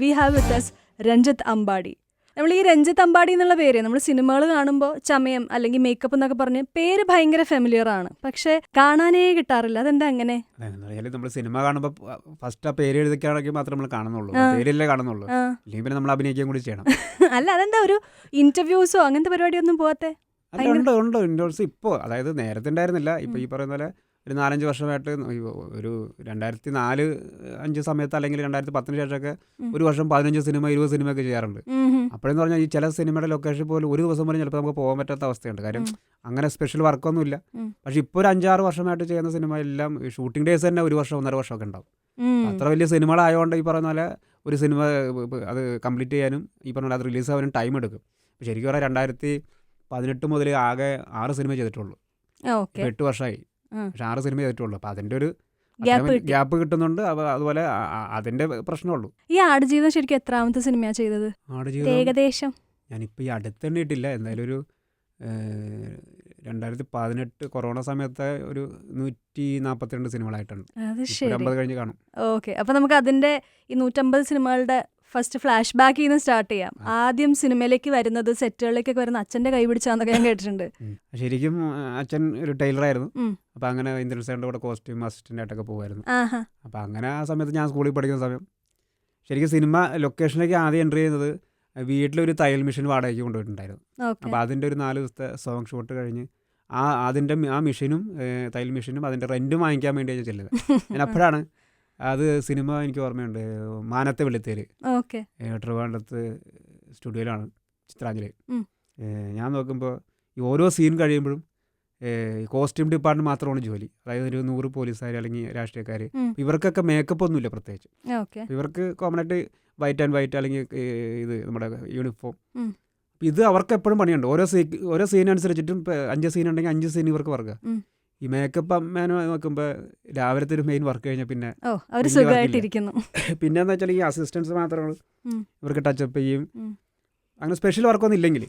V have with us Ranjith Ambadi. നമ്മൾ ഈ രഞ്ജിത്ത് അമ്പാടി എന്നുള്ള പേര് നമ്മൾ സിനിമകൾ കാണുമ്പോൾ ചമയം അല്ലെങ്കിൽ മേക്കപ്പ് എന്നൊക്കെ പറഞ്ഞ് പേര് ഭയങ്കര ഫെമിലിയർ ആണ്, പക്ഷെ കാണാനേ കിട്ടാറില്ല. അതെന്താ അങ്ങനെ? നമ്മൾ സിനിമ കാണുമ്പോൾ ഫസ്റ്റ് ആ പേര് എഴുതിക്കാണെങ്കിൽ മാത്രമേ നമ്മൾ കാണുന്നുള്ളൂ, പേരില്ലേ കാണുന്നുള്ളൂ, അല്ലെങ്കിൽ പിന്നെ നമ്മൾ അഭിനയിക്കാൻ കൂടി ചെയ്യണം. അല്ല, അതെന്താ ഒരു ഇന്റർവ്യൂസോ അങ്ങനത്തെ പരിപാടിയൊന്നും പോവാത്തെ? ഉണ്ട് ഇന്റർവ്യൂസ് ഇപ്പോൾ, അതായത് നേരത്തെ ഉണ്ടായിരുന്നില്ല. ഇപ്പോൾ ഈ പറയുന്ന പോലെ ഒരു 4-5 വർഷമായിട്ട്, ഒരു 2004-05 സമയത്ത് അല്ലെങ്കിൽ 2010 ശേഷമൊക്കെ ഒരു വർഷം 15 സിനിമ 20 സിനിമയൊക്കെ ചെയ്യാറുണ്ട്. അപ്പോഴെന്ന് പറഞ്ഞാൽ ഈ ചില സിനിമയുടെ ലൊക്കേഷൻ പോലും ഒരു ദിവസം പോലും ചിലപ്പോൾ നമുക്ക് പോകാൻ പറ്റാത്ത അവസ്ഥയുണ്ട്. കാര്യം അങ്ങനെ സ്പെഷ്യൽ വർക്കൊന്നുമില്ല. പക്ഷെ ഇപ്പോൾ ഒരു 5-6 വർഷമായിട്ട് ചെയ്യുന്ന സിനിമ എല്ലാം ഷൂട്ടിംഗ് ഡേയ്സ് തന്നെ 1 വർഷം 1.5 വർഷമൊക്കെ ഉണ്ടാവും. അത്ര വലിയ സിനിമകളായതുകൊണ്ട് ഈ പറയുന്ന പോലെ ഒരു സിനിമ അത് കംപ്ലീറ്റ് ചെയ്യാനും ഈ പറഞ്ഞ പോലെ അത് റിലീസ് ആവാനും ടൈം എടുക്കും. ശരിക്കും പറഞ്ഞാൽ 2018 മുതൽ ആകെ 6 സിനിമ ചെയ്തിട്ടുള്ളൂ. 8 വർഷമായി, പക്ഷെ 6 സിനിമ ചെയ്തിട്ടുള്ളൂ. അപ്പം അതിൻ്റെ ഒരു ഗ്യാപ്പ് കിട്ടുന്നുണ്ട്. അതുപോലെ അതിൻ്റെ പ്രശ്നമുള്ളൂ. ഈ ആടുജീവിതം ശരിക്കും എത്രാമത്തെ സിനിമയാണ് ചെയ്തത്? ആടുജീവിതം ഏകദേശം ഞാനിപ്പോൾ ഈ അടുത്തെണ്ണിട്ടില്ല, എന്തായാലും ഒരു 2018 കൊറോണ സമയത്ത് ഒരു 142 സിനിമകളായിട്ടുണ്ട്. 50 കഴിഞ്ഞ് കാണും. ഓക്കെ, അപ്പം നമുക്ക് അതിൻ്റെ ഈ 150 സിനിമകളുടെ ഫസ്റ്റ് ഫ്ലാഷ് ബാക്കിൽ നിന്ന് സ്റ്റാർട്ട് ചെയ്യാം. ആദ്യം സിനിമയിലേക്ക് വരുന്നത്, സെറ്റുകളിലേക്കൊക്കെ വരുന്ന അച്ഛൻ്റെ കൈ പിടിച്ചാന്നൊക്കെ ഞാൻ കേട്ടിട്ടുണ്ട്. ശരിക്കും അച്ഛൻ ഒരു ടൈലറായിരുന്നു. അപ്പം അങ്ങനെ ഇന്ദ്രൻസാറിൻ്റെ കൂടെ കോസ്റ്റ്യൂം അസിസ്റ്റൻ്റ് ആയിട്ടൊക്കെ പോകുമായിരുന്നു. അപ്പം അങ്ങനെ ആ സമയത്ത് ഞാൻ സ്കൂളിൽ പഠിക്കുന്ന സമയം ശരിക്കും സിനിമ ലൊക്കേഷനിലേക്ക് ആദ്യം എൻട്രി ചെയ്യുന്നത് വീട്ടിലൊരു തയ്യൽ മെഷീൻ വാടകയ്ക്ക് കൊണ്ടുപോയിട്ടുണ്ടായിരുന്നു. അപ്പോൾ അതിൻ്റെ ഒരു 4 ദിവസത്തെ സോങ് ഷൂട്ട് കഴിഞ്ഞ് ആ മെഷീനും തയ്യൽ മെഷീനും അതിൻ്റെ റെൻറ്റും വാങ്ങിക്കാൻ വേണ്ടിയാണ് ചെല്ലുന്നത്. ഞാൻ അപ്പോഴാണ് അത് സിനിമ എനിക്ക് ഓർമ്മയുണ്ട്, മാനത്തെ വെള്ളിത്തേര്, ട്രിവാൻഡ്രത്ത് സ്റ്റുഡിയോയിലാണ്, ചിത്രാഞ്ജലി. ഞാൻ നോക്കുമ്പോൾ ഈ ഓരോ സീൻ കഴിയുമ്പോഴും കോസ്റ്റ്യൂം ഡിപ്പാർട്ട്മെൻറ്റ് മാത്രമാണ് ജോലി. അതായത് ഒരു 100 പോലീസുകാർ അല്ലെങ്കിൽ രാഷ്ട്രീയക്കാർ, ഇവർക്കൊക്കെ മേക്കപ്പ് ഒന്നുമില്ല പ്രത്യേകിച്ച്. ഇവർക്ക് കോമണായിട്ട് വൈറ്റ് ആൻഡ് വൈറ്റ് അല്ലെങ്കിൽ ഇത് നമ്മുടെ യൂണിഫോം. അപ്പം ഇത് അവർക്ക് എപ്പോഴും പണിയുണ്ട്. ഓരോ സീൻ അനുസരിച്ചിട്ടും 5 സീൻ ഉണ്ടെങ്കിൽ 5 സീൻ ഇവർക്ക് വർക്കുക. ഈ മേക്കപ്പ് അമ്മേനെ നോക്കുമ്പോൾ രാവിലത്തെ ഒരു മെയിൻ വർക്ക് കഴിഞ്ഞാൽ പിന്നെ പിന്നെന്ന് വെച്ചാൽ ഈ അസിസ്റ്റൻസ് മാത്രമാണ് ഇവർക്ക് ടച്ചപ്പ് ചെയ്യും. അങ്ങനെ സ്പെഷ്യൽ വർക്കൊന്നും ഇല്ലെങ്കിൽ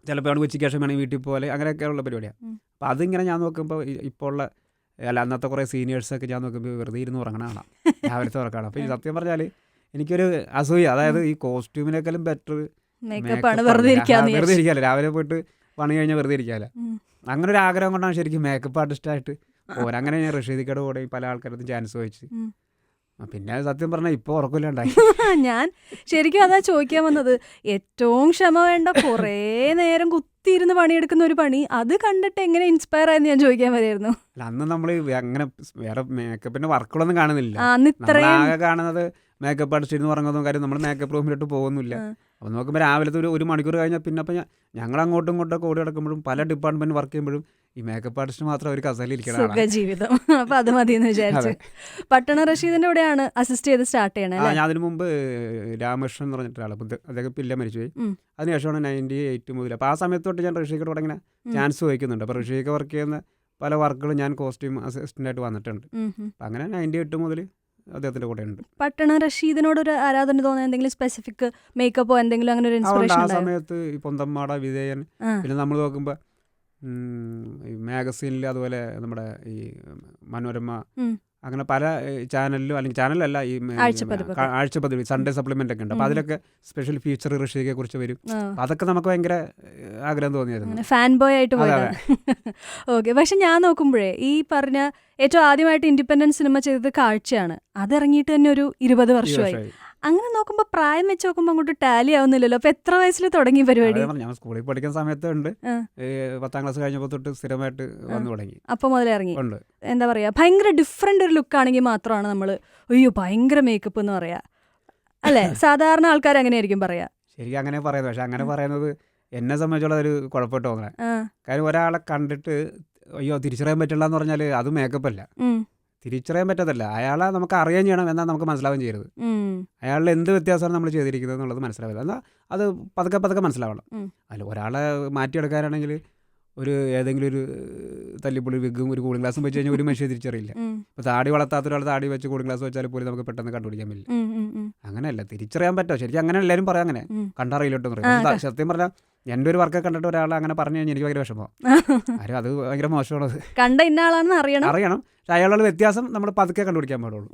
ചിലപ്പോൾ അവിടെ ഉച്ചയ്ക്ക് ശേഷം വേണമെങ്കിൽ വീട്ടിൽ പോലെ അങ്ങനെയൊക്കെയുള്ള പരിപാടിയാണ്. അപ്പോൾ അതിങ്ങനെ ഞാൻ നോക്കുമ്പോൾ ഇപ്പോൾ ഉള്ള അന്നത്തെ കുറേ സീനിയേഴ്സൊക്കെ ഞാൻ നോക്കുമ്പോൾ വെറുതെ ഇരുന്ന് ഉറങ്ങണതാണ്, രാവിലത്തെ ഉറക്കാണ്. അപ്പോൾ ഈ സത്യം പറഞ്ഞാൽ എനിക്കൊരു അസൂയ, അതായത് ഈ കോസ്റ്റ്യൂമിനേക്കാളും ബെറ്റർ മേക്കപ്പാണ്. വെറുതെ ഇരിക്കാമല്ലോ, രാവിലെ പോയിട്ട് പണി കഴിഞ്ഞാൽ വെറുതെ ഇരിക്കാമല്ലോ. അങ്ങനെ ഒരു ആഗ്രഹം കൊണ്ടാണ് ശരിക്കും മേക്കപ്പ് ആർട്ടിസ്റ്റായിട്ട് പോരാ. അങ്ങനെ ഞാൻ റഷീദിക്കയുടെ കൂടെ പല ആൾക്കാരത്തും ചാൻസ് ചോദിച്ചു. പിന്നെ സത്യം പറഞ്ഞാൽ ഇപ്പോൾ ഉറക്കില്ലാണ്ടായി. ഞാൻ ശരിക്കും അതാ ചോദിക്കാൻ വന്നത്. ഏറ്റവും ക്ഷമ വേണ്ട, കുറേ നേരം കുത്തിയിരുന്ന് പണിയെടുക്കുന്ന ഒരു പണി, അത് കണ്ടിട്ട് എങ്ങനെ ഇൻസ്പയർ ആയെന്ന് ഞാൻ ചോദിക്കാൻ വരായിരുന്നു. അന്ന് നമ്മൾ അങ്ങനെ വേറെ മേക്കപ്പിന്റെ വർക്കുകളൊന്നും കാണുന്നില്ല. ആകെ കാണുന്നത് മേക്കപ്പ് ആർട്ടിസ്റ്റ് ഇരുന്ന് പറഞ്ഞതും കാര്യം നമ്മൾ മേക്കപ്പ് റൂമിലോട്ട് പോകുന്നില്ല. അപ്പോൾ നോക്കുമ്പോൾ രാവിലത്തെ ഒരു മണിക്കൂർ കഴിഞ്ഞാൽ പിന്നെ അപ്പം ഞങ്ങൾ അങ്ങോട്ടും ഇങ്ങോട്ടൊക്കെ ഓടി നടക്കുമ്പോഴും പല ഡിപ്പാർട്ട്മെന്റ് വർക്ക് ചെയ്യുമ്പോഴും ഈ മേക്കപ്പ് ആർട്ടിസ്റ്റ് മാത്രം ഒരു കസേരയിൽ ജീവിതം. അപ്പൊ അത് മതി എന്ന് വിചാരിച്ചു. പട്ടണ റഷീദിന്റെ കൂടെയാണ് അസിസ്റ്റ് ചെയ്ത് സ്റ്റാർട്ട് ചെയ്യണത്. ഞാൻ അതിന് മുമ്പ് രാമകൃഷ്ണൻ എന്ന് പറഞ്ഞിട്ടാണ്, അദ്ദേഹം പില്ല മരിച്ചുപോയി. അതിനുശേഷമാണ് 98 മുതൽ. അപ്പോൾ ആ സമയത്ത് തൊട്ട് ഞാൻ റഷീദിയുടെ കൂടെ ഇങ്ങനെ ചാൻസ് ചോദിക്കുന്നുണ്ട്. അപ്പോൾ റഷീദ് വർക്ക് ചെയ്യുന്ന പല വർക്കുകളും ഞാൻ കോസ്റ്റ്യൂം അസിസ്റ്റൻ്റായിട്ട് വന്നിട്ടുണ്ട്. അപ്പം അങ്ങനെ 98 മുതൽ അദ്ദേഹത്തിന്റെ കൂടെ ഉണ്ട്. പട്ടണ റഷീദിനോട് ഒരു ആരാധന തോന്നുന്ന എന്തെങ്കിലും സ്പെസിഫിക് മേക്കപ്പോ എന്തെങ്കിലും അങ്ങനെ ഒരു ഇൻസ്പിറേഷൻ? ആ സമയത്ത് ഈ പൊന്തമ്മാട, വിധേയൻ, പിന്നെ നമ്മൾ നോക്കുമ്പോൾ മാഗസീനിൽ, അതുപോലെ നമ്മുടെ ഈ മനോരമ, അങ്ങനെ പല ചാനലിലും, അല്ലെങ്കിൽ ചാനലല്ല, ഈ ആഴ്ചപ്പതിവ് സൺഡേ സപ്ലിമെന്റ് ഒക്കെ ഉണ്ട്. അപ്പോൾ അതിലൊക്കെ സ്പെഷ്യൽ ഫീച്ചർ റഷീദിയെ കുറിച്ച് വരും. അതൊക്കെ നമുക്ക് ഭയങ്കര ആഗ്രഹം തോന്നിയായിരുന്നു, ഫാൻ ബോയ് ആയിട്ട് പോയത്. ഓക്കെ, പക്ഷെ ഞാൻ നോക്കുമ്പോഴേ ഈ പറഞ്ഞ ഏറ്റവും ആദ്യമായിട്ട് ഇൻഡിപെൻഡൻസ് സിനിമ ചെയ്തത് കാഴ്ചയാണ്. അതിറങ്ങിയിട്ട് തന്നെ ഒരു 20 വർഷമായി. അങ്ങനെ നോക്കുമ്പോൾ പ്രായം വെച്ച് നോക്കുമ്പോൾ അങ്ങോട്ട് ടാലി ആവുന്നില്ലല്ലോ. അപ്പൊ എത്ര വയസ്സിൽ തുടങ്ങി പരിപാടി? ഞാൻ സ്കൂളിൽ പഠിക്കുന്ന സമയത്തുണ്ട്, 10ാം ക്ലാസ് കഴിഞ്ഞപ്പോൾ തൊട്ട് സ്ഥിരമായിട്ട് വന്നു തുടങ്ങി. അപ്പൊ മുതലേ ഇറങ്ങി. എന്താ പറയാ, ഭയങ്കര ഡിഫറെന്റ് ഒരു ലുക്ക് ആണെങ്കിൽ മാത്രമാണ് നമ്മൾ അയ്യോ ഭയങ്കര മേക്കപ്പ് എന്ന് പറയാ, അല്ലെ? സാധാരണ ആൾക്കാർ അങ്ങനെയായിരിക്കും പറയാ. ശരിക്കും അങ്ങനെ പറയുന്നത്. പക്ഷെ അങ്ങനെ പറയുന്നത് എന്നെ സംബന്ധിച്ചുള്ള ഒരു കുഴപ്പമിട്ട് തോന്നണേ. കാര്യം ഒരാളെ കണ്ടിട്ട് അയ്യോ തിരിച്ചറിയാൻ പറ്റില്ല എന്ന് പറഞ്ഞാൽ അത് മേക്കപ്പ് അല്ല, തിരിച്ചറിയാൻ പറ്റത്തില്ല. അയാളെ നമുക്ക് അറിയാൻ ചെയ്യണം, എന്നാൽ നമുക്ക് മനസ്സിലാവുകയും ചെയ്യരുത്. അയാളുടെ എന്ത് വ്യത്യാസമാണ് നമ്മൾ ചെയ്തിരിക്കുന്നത് എന്നുള്ളത് മനസ്സിലാവില്ല. എന്നാൽ അത് പതുക്കെ മനസ്സിലാവണം. അല്ല, ഒരാളെ മാറ്റിയെടുക്കാനാണെങ്കിൽ ഒരു ഏതെങ്കിലും ഒരു തല്ലിപ്പൊളി വിഗും ഒരു കൂളിംഗ് ഗ്ലാസും വെച്ച് കഴിഞ്ഞാൽ ഒരു മനുഷ്യ തിരിച്ചറിയില്ല. ഇപ്പോൾ താടി വളർത്താത്ത ഒരാൾ താടി വെച്ച് കൂളിംഗ് ഗ്ലാസ് വെച്ചാൽ പോലും നമുക്ക് പെട്ടെന്ന് കണ്ടുപിടിക്കാൻ പറ്റില്ല. അങ്ങനെയല്ല, തിരിച്ചറിയാൻ പറ്റുമോ? ശരിക്കും അങ്ങനെ എല്ലാവരും പറയാം, അങ്ങനെ കണ്ടറിയില്ലോട്ടെന്ന് പറയും. സത്യം പറഞ്ഞാൽ എൻ്റെ ഒരു വർക്കൊക്കെ കണ്ടിട്ട് ഒരാൾ അങ്ങനെ പറഞ്ഞു കഴിഞ്ഞാൽ എനിക്ക് ഭയങ്കര വിഷമമാണ്. ആരും അത് ഭയങ്കര മോശമാണത്. കണ്ട ഇന്ന ആളാണെന്ന് അറിയണം. പക്ഷെ അയാളുടെ വ്യത്യാസം നമ്മൾ പതുക്കെ കണ്ടുപിടിക്കാൻ പാടുള്ളൂ.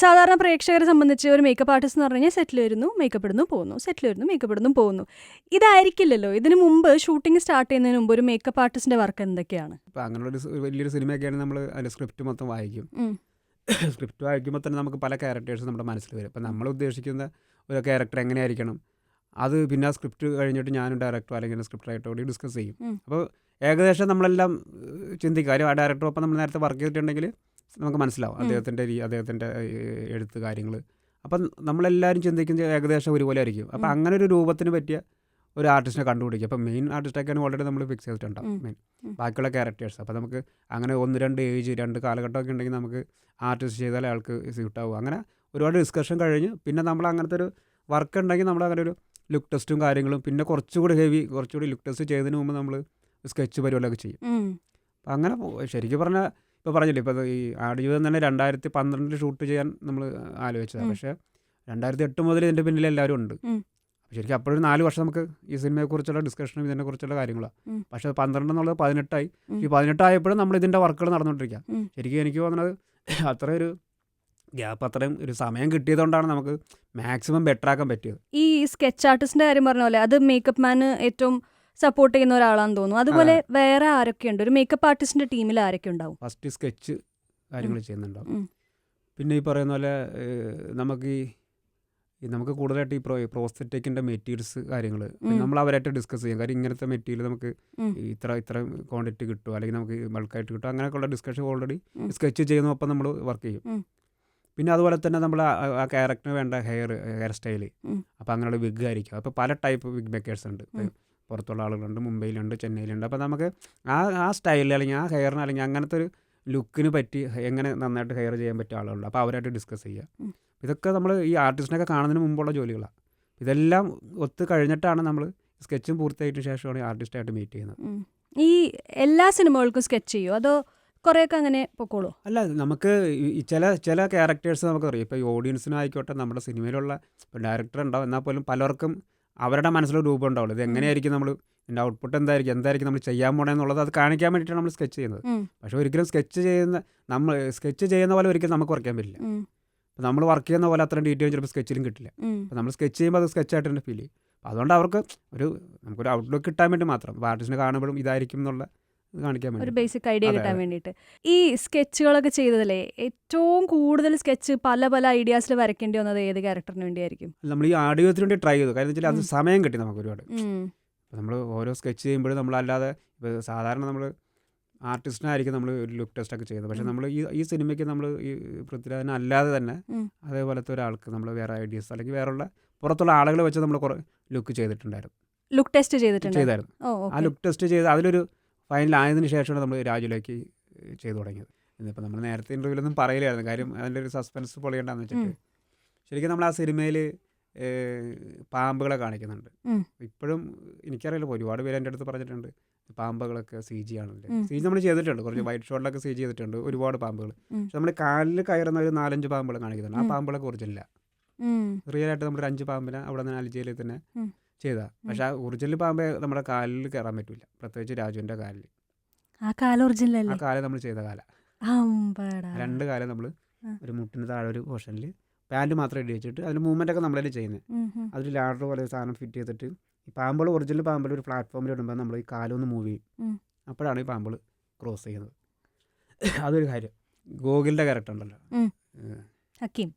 സാധാരണ പ്രേക്ഷകരെ സംബന്ധിച്ച് ഒരു മേക്കപ്പ് ആർട്ടിസ്റ്റ് എന്ന് പറഞ്ഞു കഴിഞ്ഞാൽ സെറ്റിൽ വരുന്നു, മേക്കപ്പ് ഇടുന്നു, പോകുന്നു, സെറ്റിൽ വരുന്നു, മേക്കപ്പ് ഇടുന്നു, പോകുന്നു. ഇതായിരിക്കില്ലല്ലോ. ഇതിന് മുമ്പ് ഷൂട്ടിംഗ് സ്റ്റാർട്ട് ചെയ്യുന്നതിന് മുമ്പ് ഒരു മേക്കപ്പ് ആർട്ടിസ്റ്റിന്റെ വർക്ക് എന്തൊക്കെയാണ്? ഇപ്പം അങ്ങനെയുള്ള വലിയൊരു സിനിമയൊക്കെയാണ് നമ്മൾ അതിൻ്റെ സ്ക്രിപ്റ്റ് മൊത്തം വായിക്കും. സ്ക്രിപ്റ്റ് വായിക്കുമ്പോൾ തന്നെ നമുക്ക് പല ക്യാരക്ടേഴ്സ് നമ്മുടെ മനസ്സിൽ വരും. അപ്പം നമ്മൾ ഉദ്ദേശിക്കുന്ന ഒരു ക്യാരക്ടർ എങ്ങനെയായിരിക്കണം, അത് പിന്നെ ആ സ്ക്രിപ്റ്റ് കഴിഞ്ഞിട്ട് ഞാനും ഡയറക്ടറോ അല്ലെങ്കിൽ സ്ക്രിപ്റ്റ് റൈറ്ററോട് ഡിസ്കസ് ചെയ്യും. അപ്പോൾ ഏകദേശം നമ്മളെല്ലാം ചിന്തിക്കും. കാര്യം ആ ഡയറക്ടറൊപ്പം നമ്മൾ നേരത്തെ വർക്ക് ചെയ്തിട്ടുണ്ടെങ്കിൽ നമുക്ക് മനസ്സിലാവും അദ്ദേഹത്തിൻ്റെ എഴുത്ത് കാര്യങ്ങൾ. അപ്പം നമ്മളെല്ലാവരും ചിന്തിക്കുന്നത് ഏകദേശം ഒരുപോലെ ആയിരിക്കും. അപ്പം അങ്ങനെ ഒരു രൂപത്തിന് പറ്റിയ ഒരു ആർട്ടിസ്റ്റിനെ കണ്ടുപിടിക്കും. അപ്പം മെയിൻ ആർട്ടിസ്റ്റൊക്കെയാണ് ഓൾറെഡി നമ്മൾ ഫിക്സ് ചെയ്തിട്ടുണ്ടാവും മെയിൻ ബാക്കിയുള്ള ക്യാരക്ടേഴ്സ്. അപ്പോൾ നമുക്ക് അങ്ങനെ 1-2 ഏജ് 2 കാലഘട്ടമൊക്കെ ഉണ്ടെങ്കിൽ നമുക്ക് ആർട്ടിസ്റ്റ് ചെയ്താൽ അയാൾക്ക് സ്യൂട്ടാവും. അങ്ങനെ ഒരുപാട് ഡിസ്കഷൻ കഴിഞ്ഞ് പിന്നെ നമ്മൾ അങ്ങനത്തെ ഒരു വർക്ക് ഉണ്ടെങ്കിൽ നമ്മൾ അങ്ങനെ ഒരു ലുക്ക് ടെസ്റ്റും കാര്യങ്ങളും പിന്നെ കുറച്ചുകൂടി ലുക്ക് ടെസ്റ്റ് ചെയ്തതിന് മുമ്പ് നമ്മൾ സ്കെച്ച് പരിപാടിയൊക്കെ ചെയ്യും. അപ്പം അങ്ങനെ ശരിക്കും പറഞ്ഞാൽ ഇപ്പോൾ പറഞ്ഞില്ലേ, ഇപ്പോൾ ഈ ആടുജീവിതം തന്നെ 2012 ഷൂട്ട് ചെയ്യാൻ നമ്മൾ ആലോചിച്ചതാണ്. പക്ഷേ 2008 മുതൽ ഇതിൻ്റെ പിന്നിൽ എല്ലാവരും ഉണ്ട്. അപ്പോൾ ശരിക്കും അപ്പോഴൊരു 4 വർഷം നമുക്ക് ഈ സിനിമയെക്കുറിച്ചുള്ള ഡിസ്കഷനും ഇതിനെക്കുറിച്ചുള്ള കാര്യങ്ങളാണ്. പക്ഷേ 12 എന്നുള്ളത് 18 ഈ 18 ആയപ്പോഴും നമ്മൾ ഇതിൻ്റെ വർക്കുകൾ നടന്നുകൊണ്ടിരിക്കുക. ശരിക്കും എനിക്ക് തോന്നുന്നത് അത്രയൊരു ഗ്യാപ്പ്, അത്രയും ഒരു സമയം കിട്ടിയതുകൊണ്ടാണ് നമുക്ക് മാക്സിമം ബെറ്റർ ആക്കാൻ പറ്റിയത്. ഈ സ്കെച്ച് ആർട്ടിസ്റ്റിന്റെ കാര്യം പറഞ്ഞ പോലെ അത് മേക്കപ്പ് മാന് ഏറ്റവും സപ്പോർട്ട് ചെയ്യുന്ന ഒരാളാണെന്ന് തോന്നുന്നു. അതുപോലെ വേറെ ആരൊക്കെയുണ്ട്? ഒരു മേക്കപ്പ് ആർട്ടിസ്റ്റിന്റെ ടീമിൽ ആരൊക്കെ ഉണ്ടാവും? ഫസ്റ്റ് സ്കെച്ച് കാര്യങ്ങൾ ചെയ്യുന്നുണ്ടാവും. പിന്നെ ഈ പറയുന്ന പോലെ നമുക്ക് കൂടുതലായിട്ട് ഈ പ്രോസ്തെറ്റിക്കിൻ്റെ മെറ്റീരിയൽസ് കാര്യങ്ങൾ നമ്മൾ അവരായിട്ട് ഡിസ്കസ് ചെയ്യും. കാര്യം ഇങ്ങനത്തെ മെറ്റീരിയൽ നമുക്ക് ഇത്ര ക്വാണ്ടിറ്റി കിട്ടും, അല്ലെങ്കിൽ നമുക്ക് ബൾക്കായിട്ട് കിട്ടും, അങ്ങനെയൊക്കെയുള്ള ഡിസ്കഷൻ ഓൾറെഡി സ്കെച്ച് ചെയ്യുന്നപ്പോൾ നമ്മൾ വർക്ക് ചെയ്യും. പിന്നെ അതുപോലെ തന്നെ നമ്മൾ ആ ക്യാരക്ടറിന് വേണ്ട ഹെയർ സ്റ്റൈല്, അപ്പോൾ അങ്ങനെയുള്ള വിഗ് ആയിരിക്കും. അപ്പോൾ പല ടൈപ്പ് വിഗ് മേക്കേഴ്സ് ഉണ്ട്. പുറത്തുള്ള ആളുകളുണ്ട്, മുംബൈയിലുണ്ട്, ചെന്നൈയിലുണ്ട്. അപ്പോൾ നമുക്ക് ആ സ്റ്റൈലിൽ അല്ലെങ്കിൽ ആ ഹെയറിന് അല്ലെങ്കിൽ അങ്ങനത്തെ ഒരു ലുക്കിന് പറ്റി എങ്ങനെ നന്നായിട്ട് ഹെയർ ചെയ്യാൻ പറ്റിയ ആളുകളുണ്ട്. അപ്പോൾ അവരായിട്ട് ഡിസ്കസ് ചെയ്യുക. ഇതൊക്കെ നമ്മൾ ഈ ആർട്ടിസ്റ്റിനൊക്കെ കാണുന്നതിന് മുമ്പുള്ള ജോലികളാണ്. ഇതെല്ലാം ഒത്ത് കഴിഞ്ഞിട്ടാണ് നമ്മൾ സ്കെച്ചും പൂർത്തിയായതിനു ശേഷമാണ് ആർട്ടിസ്റ്റായിട്ട് മീറ്റ് ചെയ്യുന്നത്. ഈ എല്ലാ സിനിമകൾക്കും സ്കെച്ച് ചെയ്യുമോ അതോ കുറേയൊക്കെ അങ്ങനെ പൊക്കോളൂ? അല്ല, നമുക്ക് ഈ ചില ക്യാരക്ടേഴ്സ് നമുക്കറിയാം. ഇപ്പോൾ ഈ ഓഡിയൻസിനായിക്കോട്ടെ, നമ്മുടെ സിനിമയിലുള്ള ഡയറക്ടർ ഉണ്ടാവും, എന്നാൽ പോലും പലർക്കും അവരുടെ മനസ്സിലൊരു രൂപം ഉണ്ടാവുള്ളൂ. ഇത് എങ്ങനെയായിരിക്കും നമ്മൾ ഇതിൻ്റെ ഔട്ട്പുട്ട് എന്തായിരിക്കും നമ്മൾ ചെയ്യാൻ പോകണമെന്നുള്ളത് അത് കാണിക്കാൻ വേണ്ടിയിട്ടാണ് നമ്മൾ സ്കെച്ച് ചെയ്യുന്നത്. പക്ഷേ ഒരിക്കലും സ്കെച്ച് ചെയ്യുന്ന പോലെ ഒരിക്കലും നമുക്ക് വരയ്ക്കാൻ പറ്റില്ല. അപ്പോൾ നമ്മൾ വർക്ക് ചെയ്യുന്ന പോലെ അത്രയും ഡീറ്റെയിൽ ചിലപ്പോൾ സ്കെച്ചിലും കിട്ടില്ല. അപ്പോൾ നമ്മൾ സ്കെച്ച് ചെയ്യുമ്പോൾ അത് സ്കെച്ചായിട്ട് തന്നെ ഫീൽ ചെയ്യും. അപ്പോൾ അതുകൊണ്ട് അവർക്ക് നമുക്കൊരു ഔട്ട്ലുക്ക് കിട്ടാൻ വേണ്ടി മാത്രം, അപ്പോൾ ആർട്ടിസ്റ്റിനെ കാണുമ്പോഴും ഇതായിരിക്കും എന്നുള്ള കാണിക്കാൻ വേണ്ടി, ഒരു ബേസിക് ഐഡിയ കിട്ടാൻ വേണ്ടിയിട്ട്. ഈ സ്കെച്ചുകളൊക്കെ ചെയ്തതല്ലേ ഏറ്റവും കൂടുതൽ സ്കെച്ച് പല ഐഡിയാസിൽ വരയ്ക്കേണ്ടി വന്നത് ഏത് ക്യാരക്ടറിന് വേണ്ടിയായിരിക്കും? നമ്മൾ ഈ ആഡിയോത്തിന് വേണ്ടി ട്രൈ ചെയ്തു. കാര്യം വെച്ചാൽ അത് സമയം കിട്ടി നമുക്ക് ഒരുപാട്. അപ്പോൾ നമ്മൾ ഓരോ സ്കെച്ച് ചെയ്യുമ്പോഴും നമ്മളല്ലാതെ ഇപ്പോൾ സാധാരണ നമ്മൾ ആർട്ടിസ്റ്റിനായിരിക്കും നമ്മൾ ഒരു ലുക്ക് ടെസ്റ്റൊക്കെ ചെയ്യുന്നത്. പക്ഷേ നമ്മൾ ഈ സിനിമയ്ക്ക് നമ്മൾ ഈ പൃഥ്വിരാജിനെ അല്ലാതെ തന്നെ അതേപോലത്തെ ഒരാൾക്ക് നമ്മൾ വേറെ ഐഡിയാസ് അല്ലെങ്കിൽ വേറെയുള്ള പുറത്തുള്ള ആളുകളെ വെച്ച് നമ്മൾ കുറേ ലുക്ക് ചെയ്തിട്ടുണ്ടായിരുന്നു. ലുക്ക് ടെസ്റ്റ് ചെയ്തായിരുന്നു. ആ ലുക്ക് ടെസ്റ്റ് ചെയ്ത് അതിലൊരു ഫൈനലായതിനു ശേഷമാണ് നമ്മൾ രാജുലേക്ക് ചെയ്തു തുടങ്ങിയത്. ഇന്നിപ്പോൾ നമ്മൾ നേരത്തെ ഇൻ്റർവ്യൂലൊന്നും പറയില്ലായിരുന്നു, കാര്യം അതിൻ്റെ ഒരു സസ്പെൻസ് പൊളിയണ്ടെന്ന് വെച്ചിട്ട്. ശരിക്കും നമ്മൾ ആ സിനിമയിൽ പാമ്പുകളെ കാണിക്കുന്നുണ്ട്. ഇപ്പോഴും എനിക്കറിയില്ല, ഒരുപാട് പേര് എൻ്റെ അടുത്ത് പറഞ്ഞിട്ടുണ്ട് പാമ്പുകളൊക്കെ CG ആണല്ലേ. CG നമ്മൾ ചെയ്തിട്ടുണ്ട്, കുറച്ച് വൈറ്റ് ഷോട്ടിലൊക്കെ CG ചെയ്തിട്ടുണ്ട് ഒരുപാട് പാമ്പുകൾ. പക്ഷെ നമ്മൾ കാലിൽ കയറുന്ന ഒരു 4-5 പാമ്പുകൾ കാണിക്കുന്നുണ്ട്. ആ പാമ്പുകളൊക്കെ ഒറിജിനല്ല. റിയലായിട്ട് നമ്മൾ 5 പാമ്പിനെ അവിടെ നിന്ന് അൽജയിൽ തന്നെ ചെയ്താൽ. പക്ഷെ ആ ഒറിജിനൽ പാമ്പ് നമ്മുടെ കാലിൽ കയറാൻ പറ്റില്ല, പ്രത്യേകിച്ച് രാജുവിൻ്റെ കാലിൽ. ആ കാലം നമ്മൾ ചെയ്ത കാല 2 കാലം നമ്മൾ ഒരു മുട്ടിന് താഴെ ഒരു പോർഷനിൽ പാൻറ്റ് മാത്രം ഇടി വെച്ചിട്ട് അതിന് മൂവ്മെൻ്റൊക്കെ നമ്മളതിൽ ചെയ്യുന്നത്. അതിൽ ലാഡർ പോലെ സാധനം ഫിറ്റ് ചെയ്തിട്ട് ഈ പാമ്പുകൾ ഒറിജിനൽ പാമ്പുകൾ ഒരു പ്ലാറ്റ്ഫോമിൽ ഇടുമ്പോൾ നമ്മൾ ഈ കാലൊന്ന് മൂവ് ചെയ്യും. അപ്പോഴാണ് ഈ പാമ്പുകൾ ക്രോസ് ചെയ്യുന്നത്. അതൊരു കാര്യം. ഗോകുലിൻ്റെ ക്യാരക്ടർ ഉണ്ടല്ലോ, ഹക്കീം.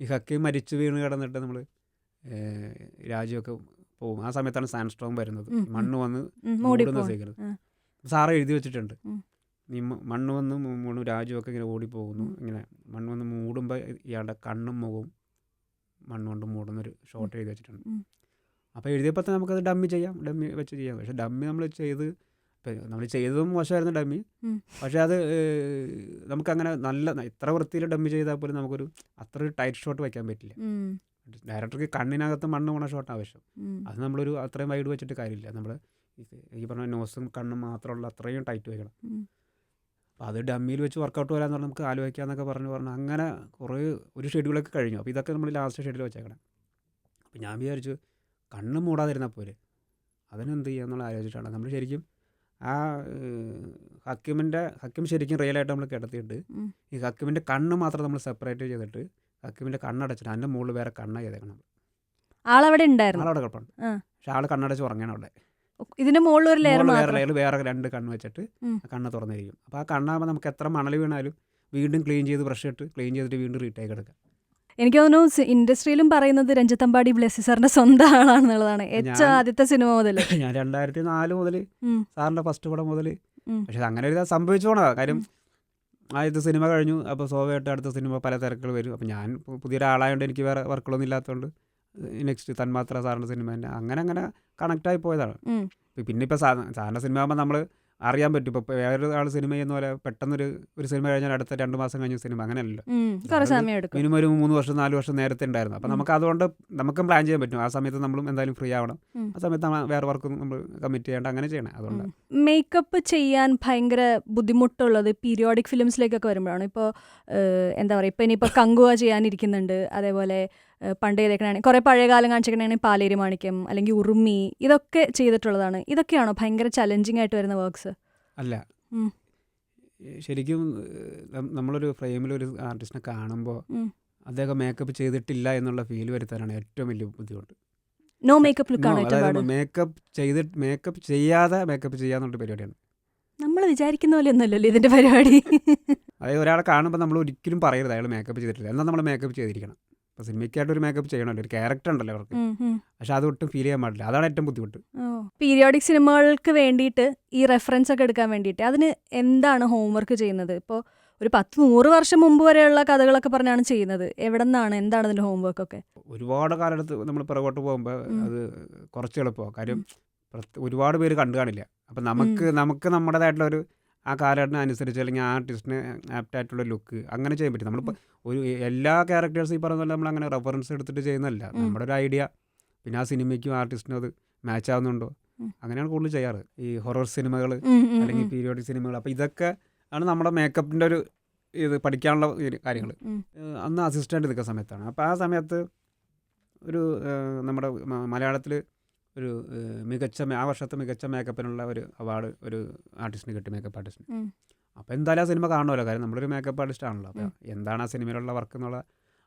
ഈ ഹക്കീം മരിച്ചു വീണ് കിടന്നിട്ട് നമ്മൾ രാജുവൊക്കെ പോകും. ആ സമയത്താണ് സാൻഡ് സ്റ്റോം വരുന്നത്, മണ്ണ് വന്ന് മൂടുന്ന സീക്വൻസ്. സാറ് എഴുതി വെച്ചിട്ടുണ്ട്, ഈ മണ്ണ് വന്ന് മൂണു രാജുവൊക്കെ ഇങ്ങനെ ഓടിപ്പോകുന്നു, ഇങ്ങനെ മണ്ണ് വന്ന് മൂടുമ്പോൾ ഇയാളുടെ കണ്ണും മുഖവും മണ്ണ് കൊണ്ട് മൂടുന്നൊരു ഷോട്ട് എഴുതി വെച്ചിട്ടുണ്ട്. അപ്പോൾ എഴുതിയപ്പോൾ തന്നെ നമുക്കത് ഡമ്മി വെച്ച് ചെയ്യാം. പക്ഷേ ഡമ്മി നമ്മൾ ചെയ്തതും മോശമായിരുന്നു ഡമ്മി. പക്ഷേ അത് നമുക്കങ്ങനെ എത്ര വൃത്തിയിൽ ഡമ്മി ചെയ്താൽ പോലും നമുക്കൊരു അത്ര ഒരു ടൈറ്റ് ഷോട്ട് വയ്ക്കാൻ പറ്റില്ല. ഡയറക്ടർക്ക് കണ്ണിനകത്ത് മണ്ണ് പോണ ഷോട്ട് ആവശ്യം. അത് നമ്മളൊരു അത്രയും വൈഡ് വെച്ചിട്ട് കാര്യമില്ല. നമ്മൾ ഈ പറഞ്ഞ നോസും കണ്ണും മാത്രമുള്ള അത്രയും ടൈറ്റ് വയ്ക്കണം. അപ്പോൾ അത് ഡമ്മിയിൽ വെച്ച് വർക്കൗട്ട് വരാമെന്ന് പറഞ്ഞാൽ നമുക്ക് ആലോചിക്കാമെന്നൊക്കെ പറഞ്ഞു അങ്ങനെ കുറേ ഒരു ഷെഡ്യൂളൊക്കെ കഴിഞ്ഞു. അപ്പോൾ ഇതൊക്കെ നമ്മൾ ലാസ്റ്റ് ഷെഡ്യൂൾ വെച്ചേക്കണം. അപ്പോൾ ഞാൻ വിചാരിച്ചു കണ്ണ് മൂടാതിരുന്നാൽ പോരെ, അതിനെന്ത് ചെയ്യുക എന്നുള്ള ആലോചിച്ചിട്ടാണ് നമ്മൾ ശരിക്കും ആ ഹക്കീം ശരിക്കും റിയലായിട്ട് നമ്മൾ കിടത്തിയിട്ട് ഈ ഹക്കീമിൻ്റെ കണ്ണ് മാത്രം നമ്മൾ സെപ്പറേറ്റ് ചെയ്തിട്ട് ഹക്കീമിൻ്റെ കണ്ണടച്ചിട്ട് അതിൻ്റെ മുകളിൽ വേറെ കണ്ണ ചെയ്തേക്കണം. ആളവിടെ ഉണ്ടായിരുന്നു, ആളവിടെ കുഴപ്പമുണ്ട്, പക്ഷെ ആൾ കണ്ണടച്ച് ഉറങ്ങണം അവിടെ. ഇതിന്റെ മുകളിൽ ഒരു ലെയർ വേറെ 2 കണ്ണ് വെച്ചിട്ട് കണ്ണ് തുറന്നിരിക്കും. അപ്പോൾ ആ കണ്ണാകുമ്പോൾ നമുക്ക് എത്ര മണൽ വീണാലും വീണ്ടും ക്ലീൻ ചെയ്ത് ബ്രഷ് ഇട്ട് ക്ലീൻ ചെയ്തിട്ട് വീണ്ടും റീടേക്ക് എടുക്കാം. എനിക്ക് തോന്നുന്നു ഇൻഡസ്ട്രിയിലും പറയുന്നത് രഞ്ജിത്ത് അമ്പാടി ബ്ലെസ്സി സാറിന്റെ സ്വന്തം ആളാണെന്നുള്ളതാണ്. ഏറ്റവും ആദ്യത്തെ സിനിമ മുതൽ ഞാൻ 2004 മുതൽ സാറിന്റെ ഫസ്റ്റ് പടം മുതൽ. പക്ഷെ അങ്ങനെ ഒരു സംഭവിച്ചു പോണതാ. കാര്യം ആദ്യത്തെ സിനിമ കഴിഞ്ഞു, അപ്പോൾ സ്വാഭാവികമായിട്ട് അടുത്ത സിനിമ പല തിരക്കുകൾ വരും. അപ്പോൾ ഞാൻ പുതിയൊരാളായതുകൊണ്ട് എനിക്ക് വേറെ വർക്കുകളൊന്നും ഇല്ലാത്തതുകൊണ്ട് നെക്സ്റ്റ് തന്മാത്ര സാറിൻ്റെ സിനിമ തന്നെ അങ്ങനെ കണക്റ്റായി പോയതാണ്. പിന്നെ ഇപ്പോൾ സാറിൻ്റെ സിനിമ ആകുമ്പോൾ നമ്മൾ അറിയാൻ പറ്റും. ഇപ്പോൾ വേറൊരു ആൾ സിനിമ ചെയ്യുന്ന പോലെ പെട്ടെന്നൊരു സിനിമ കഴിഞ്ഞാൽ അടുത്ത 2 മാസം കഴിഞ്ഞ സിനിമ അങ്ങനെയല്ലോ. മിനിമം ഒരു 3 വർഷം 4 വർഷം നേരത്തെ ഉണ്ടായിരുന്നു. അപ്പോൾ നമുക്ക് അതുകൊണ്ട് നമുക്കും പ്ലാൻ ചെയ്യാൻ പറ്റും. ആ സമയത്ത് നമ്മളും എന്തായാലും ഫ്രീ ആവണം. ആ സമയത്ത് വേറെ വർക്കും നമ്മൾ കമ്മിറ്റ് ചെയ്യേണ്ട, അങ്ങനെ ചെയ്യണം. അതുകൊണ്ട് മേക്കപ്പ് ചെയ്യാൻ ഭയങ്കര ബുദ്ധിമുട്ടുള്ളത് പീരിയോഡിക് ഫിലിംസിലേക്കൊക്കെ വരുമ്പോഴാണ്. ഇപ്പോൾ എന്താ പറയുക, ഇപ്പോൾ ഇനിയിപ്പോൾ കങ്കുവ ചെയ്യാനിരിക്കുന്നുണ്ട്, അതേപോലെ പണ്ട് ചെയ്തേക്കണേ കുറേ പഴയ കാലം കാണിച്ചിരിക്കണേ പാലേരി മാണിക്യം അല്ലെങ്കിൽ ഉറുമി, ഇതൊക്കെ ചെയ്തിട്ടുള്ളതാണ്. ഇതൊക്കെയാണോ ഭയങ്കര ചലഞ്ചിങ് ആയിട്ട് വരുന്ന വർക്ക്സ്? അല്ല, ശരിക്കും നമ്മളൊരു ഫ്രെയിമിലൊരു ആർട്ടിസ്റ്റിനെ കാണുമ്പോൾ അദ്ദേഹം മേക്കപ്പ് ചെയ്തിട്ടില്ല എന്നുള്ള ഫീൽ വരുത്താനാണ് ഏറ്റവും വലിയ ബുദ്ധിമുട്ട്. നോ മേക്കപ്പ് ലുക്കാണ്. അതായത് മേക്കപ്പ് ചെയ്യാതെ മേക്കപ്പ് ചെയ്യാന്നുള്ള പരിപാടിയാണ്. നമ്മൾ വിചാരിക്കുന്ന പോലെ ഒന്നുമല്ലല്ലോ ഇതിന്റെ പരിപാടി. അതായത് ഒരാളെ കാണുമ്പോൾ നമ്മൾ ഒരിക്കലും പറയരുത് അയാൾ മേക്കപ്പ് ചെയ്തിട്ടില്ല, എന്നാൽ നമ്മൾ മേക്കപ്പ് ചെയ്തിരിക്കണം. ഇപ്പോൾ സിനിമയ്ക്കായിട്ട് ഒരു മേക്കപ്പ് ചെയ്യണമല്ലോ, ഒരു ക്യാരക്ടർ ഉണ്ടല്ലോ അവർക്ക്, പക്ഷെ അതൊട്ടും ഫീൽ ചെയ്യാൻ പാടില്ല. അതാണ് ഏറ്റവും ബുദ്ധിമുട്ട്. പീരിയോഡിക് സിനിമകൾക്ക് വേണ്ടിയിട്ട് ഈ റെഫറൻസ് ഒക്കെ എടുക്കാൻ വേണ്ടിയിട്ട് അതിന് എന്താണ് ഹോംവർക്ക് ചെയ്യുന്നത്? ഇപ്പോൾ ഒരു 10-100 വർഷം മുമ്പ് വരെയുള്ള കഥകളൊക്കെ പറഞ്ഞാണ് ചെയ്യുന്നത്. എവിടെ നിന്നാണ്, എന്താണ് അതിൻ്റെ ഹോംവർക്കൊക്കെ? ഒരുപാട് കാലത്ത് നമ്മൾ പുറകോട്ട് പോകുമ്പോൾ അത് കുറച്ച് എളുപ്പമാണ്. കാര്യം ഒരുപാട് പേര് കണ്ടു കാണില്ല. അപ്പം നമുക്ക് നമ്മുടേതായിട്ടുള്ളൊരു ആ കാലഘട്ടം അനുസരിച്ച് അല്ലെങ്കിൽ ആ ആർട്ടിസ്റ്റിന് ആപ്റ്റായിട്ടുള്ള ലുക്ക് അങ്ങനെ ചെയ്യാൻ പറ്റും. നമ്മളിപ്പോൾ ഒരു എല്ലാ ക്യാരക്ടേഴ്സ് ഈ പറയുന്ന നമ്മൾ അങ്ങനെ റെഫറൻസ് എടുത്തിട്ട് ചെയ്യുന്നതല്ല. നമ്മുടെ ഒരു ഐഡിയ, പിന്നെ ആ സിനിമയ്ക്കും ആർട്ടിസ്റ്റിനും അത് മാച്ച് ആവുന്നുണ്ടോ, അങ്ങനെയാണ് കൂടുതൽ ചെയ്യാറ്. ഈ ഹൊറർ സിനിമകൾ അല്ലെങ്കിൽ പീരിയോഡിക് സിനിമകൾ. അപ്പോൾ ഇതൊക്കെ ആണ് നമ്മുടെ മേക്കപ്പിൻ്റെ ഒരു ഇത് പഠിക്കാനുള്ള കാര്യങ്ങൾ. അന്ന് അസിസ്റ്റൻ്റ് നിൽക്കുന്ന സമയത്താണ്. അപ്പോൾ ആ സമയത്ത് ഒരു നമ്മുടെ മലയാളത്തിൽ ഒരു ആ വർഷത്തെ മികച്ച മേക്കപ്പിനുള്ള ഒരു അവാർഡ് ഒരു ആർട്ടിസ്റ്റിന് കിട്ടി, മേക്കപ്പ് ആർട്ടിസ്റ്റിന്. അപ്പോൾ എന്തായാലും ആ സിനിമ കാണുമല്ലോ, കാര്യം നമ്മളൊരു മേക്കപ്പ് ആർട്ടിസ്റ്റ് ആണല്ലോ. അപ്പോൾ എന്താണ് ആ സിനിമയിലുള്ള വർക്ക് എന്നുള്ള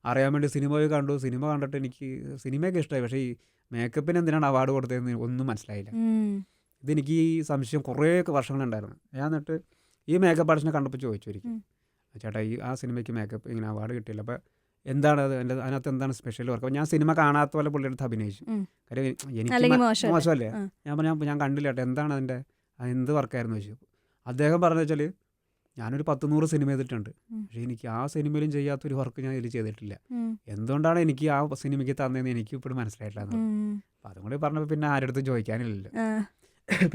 അറിയാൻ വേണ്ടി സിനിമ പോയി കണ്ടു. സിനിമ കണ്ടിട്ട് എനിക്ക് സിനിമയൊക്കെ ഇഷ്ടമായി, പക്ഷേ ഈ മേക്കപ്പിന് എന്തിനാണ് അവാർഡ് കൊടുത്തതെന്ന് ഒന്നും മനസ്സിലായില്ല. ഇതെനിക്ക് ഈ സംശയം കുറേ വർഷങ്ങളുണ്ടായിരുന്നു. ഞാൻ എന്നിട്ട് ഈ മേക്കപ്പ് ആർട്ടിസ്റ്റിനെ കണ്ടപ്പോൾ ചോദിച്ചു, ചേട്ടാ ആ സിനിമയ്ക്ക് മേക്കപ്പ് ഇങ്ങനെ അവാർഡ് കിട്ടിയില്ല, അപ്പോൾ എന്താണ് അത്, അതിനകത്ത് എന്താണ് സ്പെഷ്യൽ വർക്ക്? ഞാൻ സിനിമ കാണാത്ത പോലെ പുള്ളിയുടെ അടുത്ത് അഭിനയിച്ചു. കാര്യം എനിക്ക് മോശമല്ലേ, ഞാൻ കണ്ടില്ല ചേട്ടാ, എന്താണ് അതിൻ്റെ എന്ത് വർക്കായിരുന്നു ചോദിച്ചു. അദ്ദേഹം പറഞ്ഞു വെച്ചാൽ ഞാനൊരു 10-100 സിനിമ ചെയ്തിട്ടുണ്ട്, പക്ഷേ എനിക്ക് ആ സിനിമയിലും ചെയ്യാത്തൊരു വർക്ക് ഞാൻ ഇതിൽ ചെയ്തിട്ടില്ല. എന്തുകൊണ്ടാണ് എനിക്ക് ആ സിനിമയ്ക്ക് തന്നതെന്ന് എനിക്ക് ഇപ്പോഴും മനസ്സിലായിട്ടില്ല. അപ്പം അതും കൂടി പറഞ്ഞപ്പോൾ പിന്നെ ആരുടെ അടുത്തും ചോദിക്കാനില്ലല്ലോ.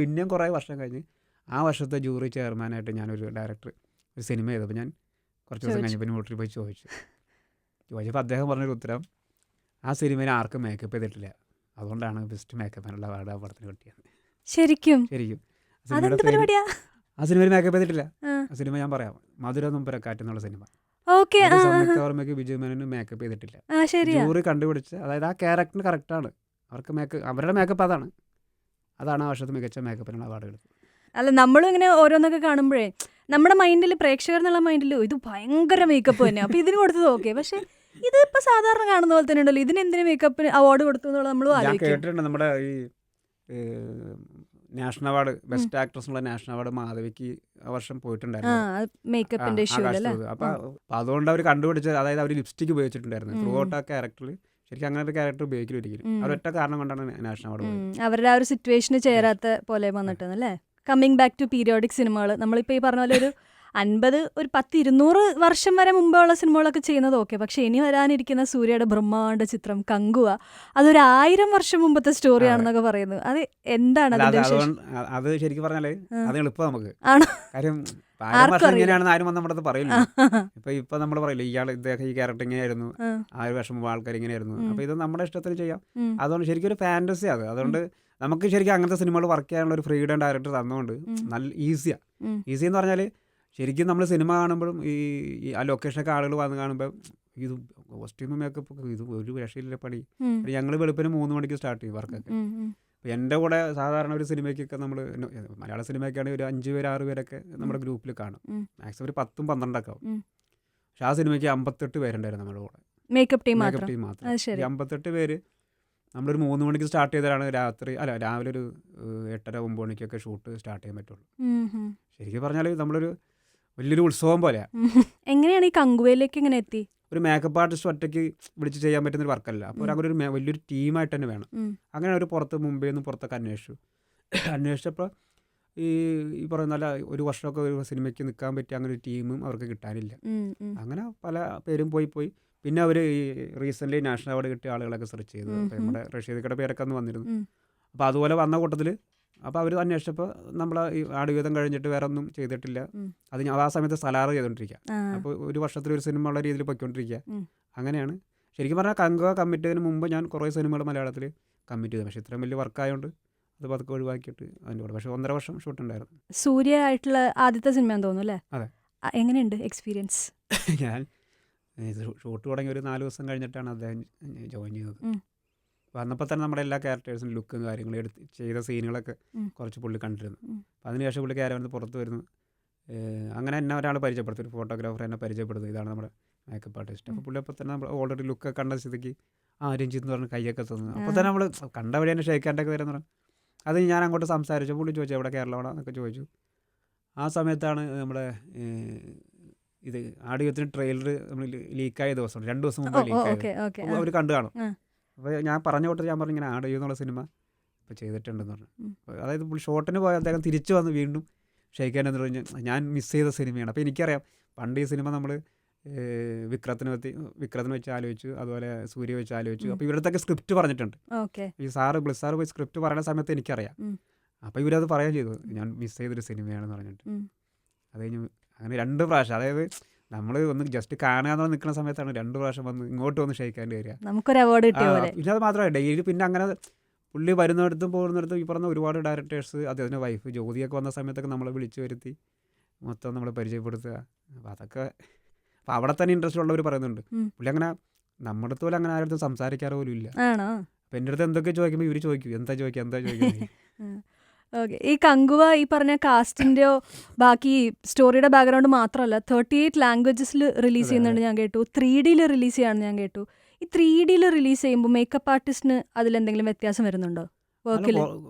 പിന്നെയും കുറേ വർഷം കഴിഞ്ഞ് ആ വർഷത്തെ ജൂറി ചെയർമാനായിട്ട് ഞാനൊരു ഡയറക്ടർ ഒരു സിനിമ ചെയ്തപ്പോൾ ഞാൻ കുറച്ച് ദിവസം കഴിഞ്ഞപ്പോൾ വീട്ടിൽ പോയി ചോദിച്ചപ്പോൾ അദ്ദേഹം പറഞ്ഞൊരു ഉത്തരം, ആ സിനിമയിൽ ആർക്കും മേക്കപ്പ് ചെയ്തിട്ടില്ല, അതുകൊണ്ടാണ് ബെസ്റ്റ് മേക്കപ്പിനുള്ള അവാർഡ് ആ പടത്തിന് കിട്ടിയത്. ശരിക്കും ആ സിനിമയിൽ മേക്കപ്പ് ചെയ്തിട്ടില്ല. ആ സിനിമ ഞാൻ പറയാം, മധുര നൊമ്പരക്കാറ്റ് എന്നുള്ള സിനിമ. സംയുക്ത വിജയ് മേനോന് മേക്കപ്പ് ചെയ്തിട്ടില്ല. ജൂറി കണ്ടുപിടിച്ച്, അതായത് ആ ക്യാരക്ടറിന് കറക്റ്റാണ്, അവർക്ക് അവരുടെ മേക്കപ്പ് അതാണ് ആ വർഷത്തെ മികച്ച മേക്കപ്പിനുള്ള അവാർഡ് എടുത്തത്. അല്ല, നമ്മളും ഇങ്ങനെ ഓരോന്നൊക്കെ കാണുമ്പോഴേ നമ്മുടെ മൈൻഡിൽ, പ്രേക്ഷകർ എന്നുള്ള മൈൻഡിൽ ഇത് ഭയങ്കര മേക്കപ്പ് തന്നെ, അപ്പോൾ ഇതിന് കൊടുത്തത് ഓക്കെ, പക്ഷേ ഇതിപ്പോൾ സാധാരണ കാണുന്ന പോലെ തന്നെ ഉണ്ടല്ലോ, ഇതിന് എന്തിനു മേക്കപ്പിന് അവാർഡ് കൊടുത്തു എന്നുള്ളത് നമ്മൾ കേട്ടിട്ടുണ്ട്. നമ്മുടെ ഈ നാഷണൽ അവാർഡ് ബെസ്റ്റ് ആക്ട്രസ് ഉള്ള നാഷണൽ അവാർഡ് മാധവിക്ക് ആ വർഷം പോയിട്ടുണ്ടായിരുന്നു. അപ്പോൾ അതുകൊണ്ട് അവർ കണ്ടുപിടിച്ചത്, അതായത് അവർ ലിപ്സ്റ്റിക് ഉപയോഗിച്ചിട്ടുണ്ടായിരുന്നു ത്രൂ ഔട്ട് ആ ക്യാരക്ടറിൽ. ശരിക്കും അങ്ങനെ ഒരു ക്യാരക്ടർ ഉപയോഗിക്കൽ ഒരിക്കലും അവരൊറ്റ കാരണം കൊണ്ടാണ് നാഷണൽ അവാർഡ്. അവരുടെ ആ ഒരു സിറ്റുവേഷന് ചേരാത്ത പോലെ വന്നിട്ടല്ലേ. കമ്മിങ് ബാക്ക് ടു പീരിയോഡിക് സിനിമകൾ, നമ്മളിപ്പോൾ ഈ പറഞ്ഞ പോലെ ഒരു 10-200 വർഷം വരെ മുമ്പുള്ള സിനിമകളൊക്കെ ചെയ്യുന്നത് ഓക്കെ, പക്ഷെ ഇനി വരാനിരിക്കുന്ന സൂര്യയുടെ ബ്രഹ്മാണ്ഡ ചിത്രം കങ്കുവ, അതൊരു 1000 വർഷം മുമ്പത്തെ സ്റ്റോറിയാണെന്നൊക്കെ പറയുന്നു. അത് എന്താണ് അത് ശരിക്കും പറഞ്ഞാലേ അത് എളുപ്പം നമുക്ക് ആണോ? കാര്യം എങ്ങനെയാണെന്ന് ആരും വന്ന് നമ്മുടെ പറയില്ല. ഇപ്പൊ നമ്മൾ പറയില്ല ഇദ്ദേഹം ഈ ക്യാരക്ടർ ഇങ്ങനെയായിരുന്നു, 1000 വർഷം മുമ്പ് ആൾക്കാർ ഇങ്ങനെയായിരുന്നു. അപ്പൊ ഇത് നമ്മുടെ ഇഷ്ടത്തിന് ചെയ്യാം. അതുകൊണ്ട് ശരിക്കും ഒരു ഫാന്റസി അത്. അതുകൊണ്ട് നമുക്ക് ശരിക്കും അങ്ങനത്തെ സിനിമകൾ വർക്ക് ചെയ്യാനുള്ള ഒരു ഫ്രീഡം ഡയറക്ടർ തന്നുകൊണ്ട് നല്ല ഈസി എന്ന് പറഞ്ഞാൽ ശരിക്കും നമ്മൾ സിനിമ കാണുമ്പോഴും ഈ ആ ലൊക്കേഷനൊക്കെ ആളുകൾ വന്ന് കാണുമ്പോൾ ഇത് കോസ്റ്റ്യൂം മേക്കപ്പ് ഇത് ഒരു രക്ഷയില്ല പണി. ഞങ്ങൾ വെളുപ്പിന് 3 മണിക്ക് സ്റ്റാർട്ട് ചെയ്യും വർക്കൊക്കെ. അപ്പോൾ എൻ്റെ കൂടെ സാധാരണ ഒരു സിനിമയ്ക്കൊക്കെ നമ്മൾ മലയാള സിനിമയ്ക്കാണെങ്കിൽ ഒരു 5 പേര് 6 പേരൊക്കെ നമ്മുടെ ഗ്രൂപ്പിൽ കാണും. മാക്സിമം ഒരു 10 12 ആവും. പക്ഷെ ആ സിനിമയ്ക്ക് 58 പേരുണ്ടായിരുന്നു നമ്മുടെ കൂടെ, മേക്കപ്പ് ടീം മേക്കപ്പ് ടീം മാത്രം. ഈ 58 പേര് നമ്മളൊരു 3 മണിക്ക് സ്റ്റാർട്ട് ചെയ്തതാണ് രാവിലെ ഒരു 8:30 9 മണിക്കൊക്കെ ഷൂട്ട് സ്റ്റാർട്ട് ചെയ്യാൻ പറ്റുള്ളൂ. ശരിക്കും പറഞ്ഞാൽ നമ്മളൊരു വലിയൊരു ഉത്സവം പോലെയാണ്. എങ്ങനെയാണ് ഈ കങ്കുവയിലേക്ക് ഇങ്ങനെ എത്തി? ഒരു മേക്കപ്പ് ആർട്ടിസ്റ്റ് ഒറ്റയ്ക്ക് വിളിച്ച് ചെയ്യാൻ പറ്റുന്ന ഒരു വർക്കല്ല. അപ്പോൾ അങ്ങനെ ഒരു വലിയൊരു ടീമായിട്ട് തന്നെ വേണം. അങ്ങനെ ഒരു പുറത്ത് മുംബൈയിൽ നിന്ന് പുറത്തൊക്കെ അന്വേഷിച്ചപ്പോൾ ഈ പറയുന്ന പോലെ ഒരു വർഷമൊക്കെ ഒരു സിനിമയ്ക്ക് നിൽക്കാൻ പറ്റിയ അങ്ങനെ ഒരു ടീമും അവർക്ക് കിട്ടാനില്ല. അങ്ങനെ പല പേരും പോയി പിന്നെ അവർ ഈ റീസെൻ്റ്ലി നാഷണൽ അവാർഡ് കിട്ടിയ ആളുകളൊക്കെ സെർച്ച് ചെയ്തു. അപ്പോൾ നമ്മുടെ റഷീദക്കയുടെ പേരൊക്കെ അന്ന് വന്നിരുന്നു. അപ്പോൾ അതുപോലെ വന്ന കൂട്ടത്തിൽ അപ്പോൾ അവർ അന്വേഷിച്ചപ്പോൾ നമ്മൾ ഈ ആടുഗീതം കഴിഞ്ഞിട്ട് വേറെ ഒന്നും ചെയ്തിട്ടില്ല. അത് ആ സമയത്ത് സലാർ ചെയ്തുകൊണ്ടിരിക്കുക. അപ്പോൾ ഒരു വർഷത്തിലൊരു സിനിമ ഉള്ള രീതിയിൽ പൊയ്ക്കൊണ്ടിരിക്കുക. അങ്ങനെയാണ് ശരിക്കും പറഞ്ഞാൽ കങ്കുവ കമ്മിറ്റ് ചെയ്തതിന് മുമ്പ് ഞാൻ കുറേ സിനിമകൾ മലയാളത്തിൽ കമ്മിറ്റ് ചെയ്തു. പക്ഷേ ഇത്രയും വലിയ വർക്കായതുകൊണ്ട് അത് പതുക്കെ ഒഴിവാക്കിയിട്ട് അതിൻ്റെ കൂടെ. പക്ഷേ 1.5 വർഷം ഷൂട്ടുണ്ടായിരുന്നു. സൂര്യ ആയിട്ടുള്ള ആദ്യത്തെ സിനിമയാണെന്ന് തോന്നുന്നു അല്ലേ? അതെ. എങ്ങനെയുണ്ട് എക്സ്പീരിയൻസ്? ഞാൻ ഷൂട്ട് തുടങ്ങി ഒരു 4 ദിവസം കഴിഞ്ഞിട്ടാണ് അദ്ദേഹം ജോയിൻ ചെയ്തത്. വന്നപ്പോൾ തന്നെ നമ്മുടെ എല്ലാ ക്യാരക്ടേഴ്സും ലുക്കും കാര്യങ്ങളും ചെയ്ത സീനുകളൊക്കെ കുറച്ച് പുള്ളി കണ്ടിരുന്നു. അപ്പോൾ അതിനുശേഷം പുള്ളി ക്യാരവനിൽ പുറത്ത് വരുന്നു. അങ്ങനെ എന്നെ ഒരാൾ പരിചയപ്പെടുത്തി, ഒരു ഫോട്ടോഗ്രാഫർ എന്നെ പരിചയപ്പെടുത്തും, ഇതാണ് നമ്മുടെ മേക്കപ്പ് ആർട്ടിസ്റ്റ്. അപ്പോൾ പുള്ളി അപ്പോൾ തന്നെ നമ്മൾ ഓൾറെഡി ലുക്കൊക്കെ കണ്ട സ്ഥിതിക്ക് രഞ്ജിത്ത് എന്ന് പറഞ്ഞ് കൈയൊക്കെ തന്നു. അപ്പോൾ തന്നെ നമ്മൾ കണ്ട വഴി തന്നെ ഷേക്ക് ഹാൻഡൊക്കെ തരുന്ന പറഞ്ഞു. അത് ഞാൻ അങ്ങോട്ട് സംസാരിച്ചു. പുള്ളി ചോദിച്ചു എവിടെ കേരളമാണോ എന്നൊക്കെ ചോദിച്ചു. ആ സമയത്താണ് നമ്മുടെ ഇത് ആടുഗീതത്തിന് ട്രെയിലർ നമ്മൾ ലീക്കായ ദിവസമാണ്, 2 ദിവസം മുമ്പ് ലീക്കായത്. അപ്പോൾ അവർ കണ്ടു കാണും. അപ്പോൾ ഞാൻ പറഞ്ഞു ഇങ്ങനെ ആടുഗീതം എന്നുള്ള സിനിമ ഇപ്പോൾ ചെയ്തിട്ടുണ്ടെന്ന് പറഞ്ഞു. അതായത് പുള്ളി ഷോട്ടിന് പോയ അദ്ദേഹം തിരിച്ചു വന്ന് വീണ്ടും ഷെയ്ക്കാൻ എന്ന് പറഞ്ഞ് ഞാൻ മിസ് ചെയ്ത സിനിമയാണ്. അപ്പോൾ എനിക്കറിയാം പണ്ട് ഈ സിനിമ നമ്മൾ വിക്രത്തിന് വെച്ച് ആലോചിച്ചു, അതുപോലെ സൂര്യ വെച്ച് ആലോചിച്ചു. അപ്പോൾ ഇവരത്തൊക്കെ സ്ക്രിപ്റ്റ് പറഞ്ഞിട്ടുണ്ട്. ഈ ബ്ലിസാറ് പോയി സ്ക്രിപ്റ്റ് പറയുന്ന സമയത്ത് എനിക്കറിയാം. അപ്പോൾ ഇവരത് പറയുകയും ചെയ്തു, ഞാൻ മിസ് ചെയ്തൊരു സിനിമയാണെന്ന് പറഞ്ഞിട്ട്. അത് കഴിഞ്ഞ് അങ്ങനെ 2 പ്രാവശ്യം, അതായത് നമ്മൾ ഒന്ന് ജസ്റ്റ് കാണാന്ന് നിൽക്കുന്ന സമയത്താണ് 2 പ്രാവശ്യം വന്ന് ഇങ്ങോട്ട് വന്ന് ഷെയ്ക്കാൻ്റെ വരിക. നമുക്കൊരു അവാർഡ് കിട്ടിയ പോലെ. പിന്നെ അത് മാത്രമല്ല ഡെയിലി പിന്നെ അങ്ങനെ പുള്ളി വരുന്നിടത്തും പോകുന്നിടത്തും ഈ പറഞ്ഞ ഒരുപാട് ഡയറക്ടേഴ്സ്, അദ്ദേഹത്തിൻ്റെ വൈഫ് ജ്യോതിയൊക്കെ വന്ന സമയത്തൊക്കെ നമ്മളെ വിളിച്ചു വരുത്തി മൊത്തം നമ്മളെ പരിചയപ്പെടുത്തുക. അപ്പോൾ അതൊക്കെ അപ്പോൾ അവിടെ തന്നെ ഇൻട്രസ്റ്റ് ഉള്ളവർ പറയുന്നുണ്ട്. പുള്ളി അങ്ങനെ നമ്മുടെ അടുത്ത് പോലെ അങ്ങനെ ആരുടെ സംസാരിക്കാറ് പോലും ഇല്ല. അപ്പം എൻ്റെ അടുത്ത് എന്തൊക്കെ ചോദിക്കുമ്പോൾ ഇവർ ചോദിക്കും എന്താ ചോദിക്കുന്നത്. ഓക്കെ. ഈ കങ്കുവ ഈ പറഞ്ഞ കാസ്റ്റിൻ്റെയോ ബാക്കി സ്റ്റോറിയുടെ ബാക്ക്ഗ്രൗണ്ട് മാത്രമല്ല 38 ലാംഗ്വേജസിൽ റിലീസ് ചെയ്യുന്നുണ്ട് ഞാൻ കേട്ടു. 3D റിലീസ് ചെയ്യാണെന്ന് ഞാൻ കേട്ടു. ഈ 3D റിലീസ് ചെയ്യുമ്പോൾ മേക്കപ്പ് ആർട്ടിസ്റ്റിന് അതിലെന്തെങ്കിലും വ്യത്യാസം വരുന്നുണ്ടോ വർക്കിൽ?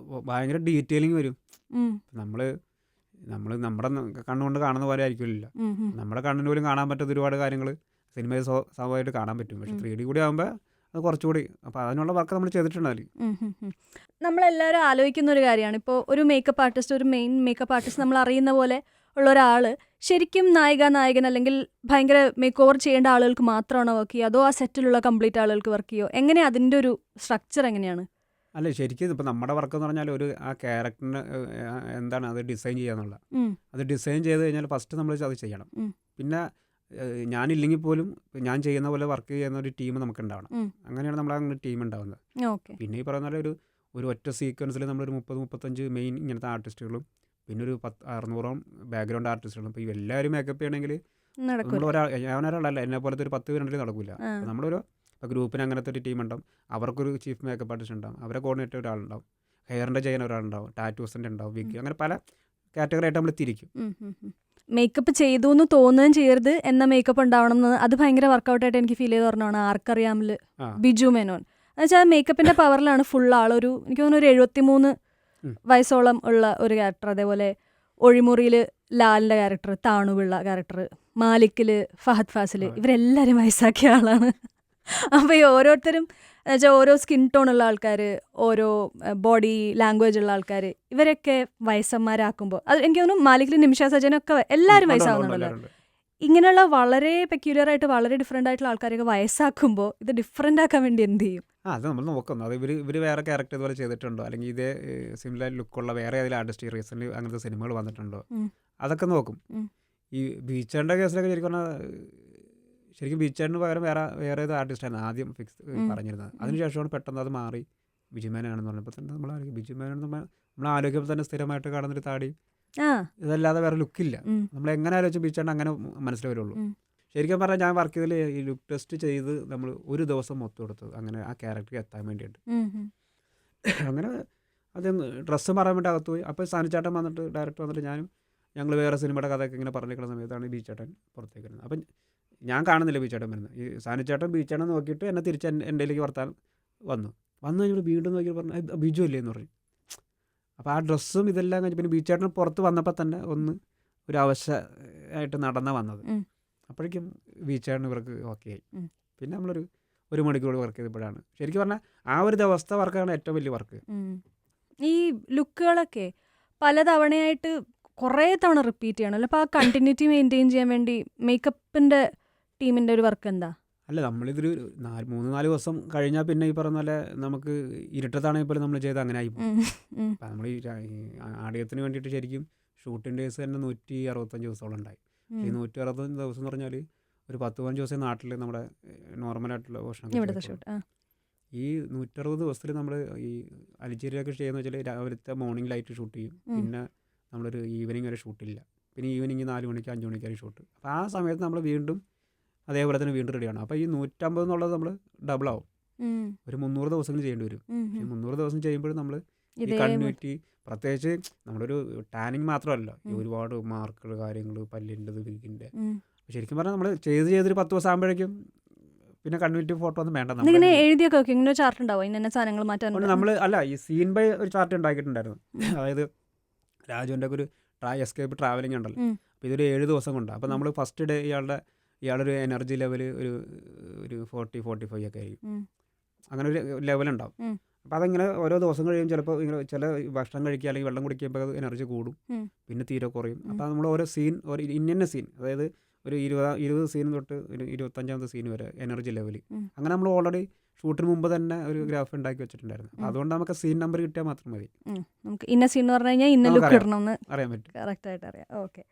ഭയങ്കര ഡീറ്റെയിലിംഗ് വരും. നമ്മുടെ കണ്ണുകൊണ്ട് കാണുന്ന പോലെ ആയിരിക്കില്ല. നമ്മുടെ കണ്ണിന് പോലും കാണാൻ പറ്റുന്ന ഒരുപാട് കാര്യങ്ങൾ സിനിമയിൽ സ്വാഭാവികമായിട്ട് കാണാൻ പറ്റും. പക്ഷേ 3D കൂടി ആകുമ്പോൾ അത് കുറച്ചുകൂടി, അപ്പോൾ അതിനുള്ള വർക്ക് നമ്മൾ ചെയ്തിട്ടുണ്ടാവില്ല. നമ്മളെല്ലാവരും ആലോചിക്കുന്ന ഒരു കാര്യമാണ്, ഇപ്പോൾ ഒരു മേക്കപ്പ് ആർട്ടിസ്റ്റ്, ഒരു മെയിൻ മേക്കപ്പ് ആർട്ടിസ്റ്റ് നമ്മൾ അറിയുന്ന പോലെ ഉള്ള ഒരാൾ ശരിക്കും നായകൻ അല്ലെങ്കിൽ ഭയങ്കര മേക്ക് ഓവർ ചെയ്യേണ്ട ആളുകൾക്ക് മാത്രമാണോ വർക്ക് ചെയ്യുക, അതോ ആ സെറ്റിലുള്ള കംപ്ലീറ്റ് ആളുകൾക്ക് വർക്ക് ചെയ്യുമോ? എങ്ങനെയാണ് അതിൻ്റെ ഒരു സ്ട്രക്ചർ എങ്ങനെയാണ്? അല്ല ശരിക്കും ഇപ്പോൾ നമ്മുടെ വർക്ക് എന്ന് പറഞ്ഞാൽ ഒരു ആ ക്യാരക്ടറിന് എന്താണ് അത് ഡിസൈൻ ചെയ്യാന്നുള്ള, അത് ഡിസൈൻ ചെയ്ത് കഴിഞ്ഞാൽ ഫസ്റ്റ് നമ്മൾ അത് ചെയ്യണം. പിന്നെ ഞാനില്ലെങ്കിൽ പോലും ഞാൻ ചെയ്യുന്ന പോലെ വർക്ക് ചെയ്യുന്ന ഒരു ടീം നമുക്ക് ഉണ്ടാവണം. അങ്ങനെയാണ് നമ്മൾ അങ്ങനെ ടീം ഉണ്ടാവുന്നത്. പിന്നെ ഈ പറയുന്ന പോലെ ഒരു ഒറ്റ സീക്വൻസിൽ നമ്മളൊരു 30-35 മെയിൻ ഇങ്ങനത്തെ ആർട്ടിസ്റ്റുകളും പിന്നെ ഒരു 600 ബാക്ക്ഗ്രൗണ്ട് ആർട്ടിസ്റ്റുകളും. ഇപ്പോൾ ഇവരെല്ലാവരും മേക്കപ്പ് ചെയ്യണമെങ്കിൽ ഞാനൊരാളല്ല, എന്നെ പോലത്തെ ഒരു 10 പേരുണ്ടെങ്കിൽ നടക്കില്ല. നമ്മളൊരു ഗ്രൂപ്പിന് അങ്ങനത്തെ ഒരു ടീം ഉണ്ടാവും. അവർക്കൊരു ചീഫ് മേക്കപ്പ് ആർട്ടിസ്റ്റ് ഉണ്ടാവും, അവരെ കോർഡിനേറ്റ് ഒരാളുണ്ടാവും, ഹെയറിൻ്റെ ചെയ്യാൻ ഒരാളുണ്ടാവും, ടാറ്റൂസിൻ്റെ ഉണ്ടാവും, വിഗ്, അങ്ങനെ പല കാറ്റഗറി ആയിട്ട് നമ്മൾ തിരിക്കും. മേക്കപ്പ് ചെയ്തു എന്ന് തോന്നുകയും ചെയ്യരുത് എന്ന മേക്കപ്പ് ഉണ്ടാവണം എന്ന് അത് ഭയങ്കര വർക്കൗട്ടായിട്ട് എനിക്ക് ഫീൽ ചെയ്ത് പറഞ്ഞതാണ് ആർക്കറിയാമിൽ ബിജു മേനോൻ. എന്നുവെച്ചാൽ മേക്കപ്പിൻ്റെ പവറിലാണ് ഫുൾ ആളൊരു, എനിക്ക് തോന്നുന്നു ഒരു 73 വയസ്സോളം ഉള്ള ഒരു ക്യാരക്ടർ. അതേപോലെ ഒഴിമുറിയിൽ ലാലിൻ്റെ ക്യാരക്ടർ, താണുപിള്ള ക്യാരക്ടർ, മാലിക്കിൽ ഫഹദ് ഫാസിൽ, ഇവരെല്ലാവരും വയസ്സാക്കിയ ആളാണ്. അപ്പോൾ ഈ ഓരോരുത്തരും എന്നുവെച്ചാൽ ഓരോ സ്കിൻ ടോൺ ഉള്ള ആൾക്കാർ, ഓരോ ബോഡി ലാംഗ്വേജ് ഉള്ള ആൾക്കാർ, ഇവരൊക്കെ വയസ്സന്മാരാക്കുമ്പോൾ അത് എനിക്ക് തോന്നുന്നു മാലിക്കിൽ നിമിഷ സജനൊക്കെ എല്ലാവരും വയസ്സാവുന്നുണ്ടല്ലോ. ഇങ്ങനെയുള്ള വളരെ പെക്യുലറായിട്ട് വളരെ ഡിഫറെൻ്റ് ആയിട്ടുള്ള ആൾക്കാരൊക്കെ വയസ്സാക്കുമ്പോൾ ഇത് ഡിഫറെൻ്റ് ആക്കാൻ വേണ്ടി എന്ത് ചെയ്യും? അത് നമ്മൾ നോക്കുന്നു. അത് ഇവർ വേറെ ക്യാരക്ടർ ഇതുപോലെ ചെയ്തിട്ടുണ്ടോ, അല്ലെങ്കിൽ ഇതേ സിമിലർ ലുക്കുള്ള വേറെ ഏതെങ്കിലും ആർട്ടിസ്റ്റ് റീസെൻ്റ് അങ്ങനത്തെ സിനിമകൾ വന്നിട്ടുണ്ടോ, അതൊക്കെ നോക്കും. ഈ ബീച്ചേൻ്റെ കേസിലൊക്കെ ശരിക്കും ബീച്ചേടിന് പകരം വേറെ ഏത് ആർട്ടിസ്റ്റാണ് ആദ്യം ഫിക്സ് പറഞ്ഞിരുന്നത്. അതിനുശേഷമാണ് പെട്ടെന്ന് അത് മാറി ബിജുമേനാണെന്ന് പറഞ്ഞപ്പോൾ തന്നെ നമ്മൾ ബിജുമേനാണെന്ന് നമ്മൾ ആലോചിക്കുമ്പോൾ തന്നെ സ്ഥിരമായിട്ട് കാണുന്നൊരു താടി, ഇതല്ലാതെ വേറെ ലുക്കില്ല. നമ്മൾ എങ്ങനെ ആലോചിച്ച് ബീച്ചേണ്ട അങ്ങനെ മനസ്സിൽ വരുള്ളൂ. ശരിക്കും പറഞ്ഞാൽ ഞാൻ വർക്ക് ചെയ്തതിൽ ഈ ലുക്ക് ടെസ്റ്റ് ചെയ്ത് നമ്മൾ ഒരു ദിവസം മൊത്തം എടുത്തത് അങ്ങനെ ആ ക്യാരക്ടറിൽ എത്താൻ വേണ്ടിയിട്ട്. അങ്ങനെ അത് ഡ്രസ്സ് മാറാൻ വേണ്ടി അകത്ത് പോയി. അപ്പോൾ സാനിച്ചേട്ടൻ വന്നിട്ട് ഡയറക്റ്റ് വന്നിട്ട് ഞങ്ങൾ വേറെ സിനിമയുടെ കഥയൊക്കെ ഇങ്ങനെ പറഞ്ഞിരിക്കുന്ന സമയത്താണ് ബീച്ചേട്ടൻ പുറത്തേക്ക് വരുന്നത്. അപ്പം ഞാൻ കാണുന്നില്ല ബീച്ചേട്ടൻ വരുന്നത്. ഈ സാനിച്ചേട്ടൻ ബീച്ചേട്ടൻ നോക്കിയിട്ട് എന്നെ തിരിച്ച് എൻ്റെയിലേക്ക് വർത്താൻ വന്നു കഴിഞ്ഞപ്പോൾ വീണ്ടും നോക്കി പറഞ്ഞു ബിജു അല്ലേ എന്ന് പറഞ്ഞു. അപ്പോൾ ആ ഡ്രസ്സും ഇതെല്ലാം കഴിഞ്ഞ് പിന്നെ ബീച്ചേട്ടൻ പുറത്ത് വന്നപ്പോൾ തന്നെ ഒരു ആയിട്ട് വന്നത്. അപ്പോഴേക്കും ബീച്ചേട്ടൻ ഇവർക്ക് ഓക്കെ ആയി. പിന്നെ ഒരു മണിക്കൂർ വർക്ക് ചെയ്തപ്പോഴാണ് ശരിക്കും പറഞ്ഞാൽ ആ ഒരു ദിവസത്തെ വർക്കാണ് ഏറ്റവും വലിയ വർക്ക്. ഈ ലുക്കുകളൊക്കെ പലതവണയായിട്ട് കുറേ തവണ റിപ്പീറ്റ് ചെയ്യണമല്ലോ. അപ്പോൾ ആ കണ്ടിന്യൂറ്റി മെയിൻറ്റെയിൻ ചെയ്യാൻ വേണ്ടി മേക്കപ്പിൻ്റെ ടീമിൻ്റെ ഒരു വർക്ക് എന്താ? അല്ല, നമ്മളിതൊരു 3-4 ദിവസം കഴിഞ്ഞാൽ പിന്നെ ഈ പറഞ്ഞ പോലെ നമുക്ക് ഇരുട്ടത്താണെങ്കിൽ പോലും നമ്മൾ ചെയ്ത് അങ്ങനെ ആയിപ്പോൾ. അപ്പം നമ്മൾ ഈ ആടിയത്തിന് വേണ്ടിയിട്ട് ശരിക്കും ഷൂട്ടിംഗ് ഡേയ്സ് തന്നെ 165 ദിവസത്തോളം ഉണ്ടായി. ഈ 165 ദിവസം എന്ന് പറഞ്ഞാൽ ഒരു 10-15 ദിവസം നാട്ടിൽ നമ്മുടെ നോർമലായിട്ടുള്ള ഭക്ഷണം. ഈ 160 ദിവസത്തിൽ നമ്മൾ ഈ അലിച്ചേരിയൊക്കെ ചെയ്യുന്ന വെച്ചാൽ രാവിലത്തെ മോർണിംഗ് ലൈറ്റ് ഷൂട്ട് ചെയ്യും. പിന്നെ നമ്മളൊരു ഈവനിങ് വരെ ഷൂട്ടില്ല. പിന്നെ ഈവനിങ് 4 മണിക്ക് 5 മണിക്കാണ് ഷൂട്ട്. അപ്പോൾ ആ സമയത്ത് നമ്മൾ വീണ്ടും അതേപോലെ തന്നെ വീണ്ടും റെഡിയാണ്. അപ്പോൾ ഈ 150 എന്നുള്ളത് നമ്മൾ ഡബിൾ ആവും. ഒരു 300 ദിവസങ്ങൾ ചെയ്യേണ്ടി വരും. ഈ 300 ദിവസം ചെയ്യുമ്പോഴും നമ്മൾ ഈ കണ്ടിന്യൂറ്റി, പ്രത്യേകിച്ച് നമ്മളൊരു ടാനിങ് മാത്രമല്ല, ഈ ഒരുപാട് മാർക്കുകൾ, കാര്യങ്ങൾ, പല്ലിൻ്റെ, വിഗിൻ്റെ, ശരിക്കും പറഞ്ഞാൽ നമ്മൾ ചെയ്തൊരു 10 ദിവസം ആകുമ്പോഴേക്കും പിന്നെ കണ്ടിന്യൂറ്റി ഫോട്ടോ ഒന്നും വേണ്ട. എഴുതിയൊക്കെ ചാർട്ട് ഉണ്ടാവും ഇന്ന സാധനങ്ങൾ മാറ്റാൻ. നമ്മൾ അല്ല, ഈ സീൻ ബൈ ഒരു ചാർട്ട് ഉണ്ടാക്കിയിട്ടുണ്ടായിരുന്നു. അതായത് രാജുവിൻ്റെ ഒക്കെ ഒരു എസ്കേപ്പ് ട്രാവലിംഗ് ഉണ്ടല്ലോ. അപ്പോൾ ഇതൊരു 7 ദിവസം കൊണ്ടാണ്. അപ്പോൾ നമ്മൾ ഫസ്റ്റ് ഡേ ഇയാളൊരു എനർജി ലെവൽ ഒരു 40-45 ഒക്കെ ആയിരിക്കും. അങ്ങനെ ഒരു ലെവലുണ്ടാവും. അപ്പോൾ അതങ്ങനെ ഓരോ ദിവസം കഴിയും. ചിലപ്പോൾ ഇങ്ങനെ ചില ഭക്ഷണം കഴിക്കുക അല്ലെങ്കിൽ വെള്ളം കുടിക്കുമ്പോൾ അത് എനർജി കൂടും, പിന്നെ തീരെ കുറയും. അപ്പോൾ നമ്മൾ ഓരോ സീൻ, ഇന്ന സീൻ, അതായത് ഒരു 20 സീൻ തൊട്ട് ഒരു 25ാമത്തെ സീൻ വരെ എനർജി ലെവൽ, അങ്ങനെ നമ്മൾ ഓൾറെഡി ഷൂട്ടിന് മുമ്പ് തന്നെ ഒരു ഗ്രാഫ് ഉണ്ടാക്കി വെച്ചിട്ടുണ്ടായിരുന്നു. അതുകൊണ്ട് നമുക്ക് സീൻ നമ്പർ കിട്ടിയാൽ മാത്രം മതി. നമുക്ക് ഇന്ന സീൻ എന്ന് പറഞ്ഞു കഴിഞ്ഞാൽ ഇന്ന ലുക്ക് ഇടണമെന്ന് അറിയാൻ പറ്റും, കറക്റ്റായിട്ട് അറിയാം. ഓക്കെ.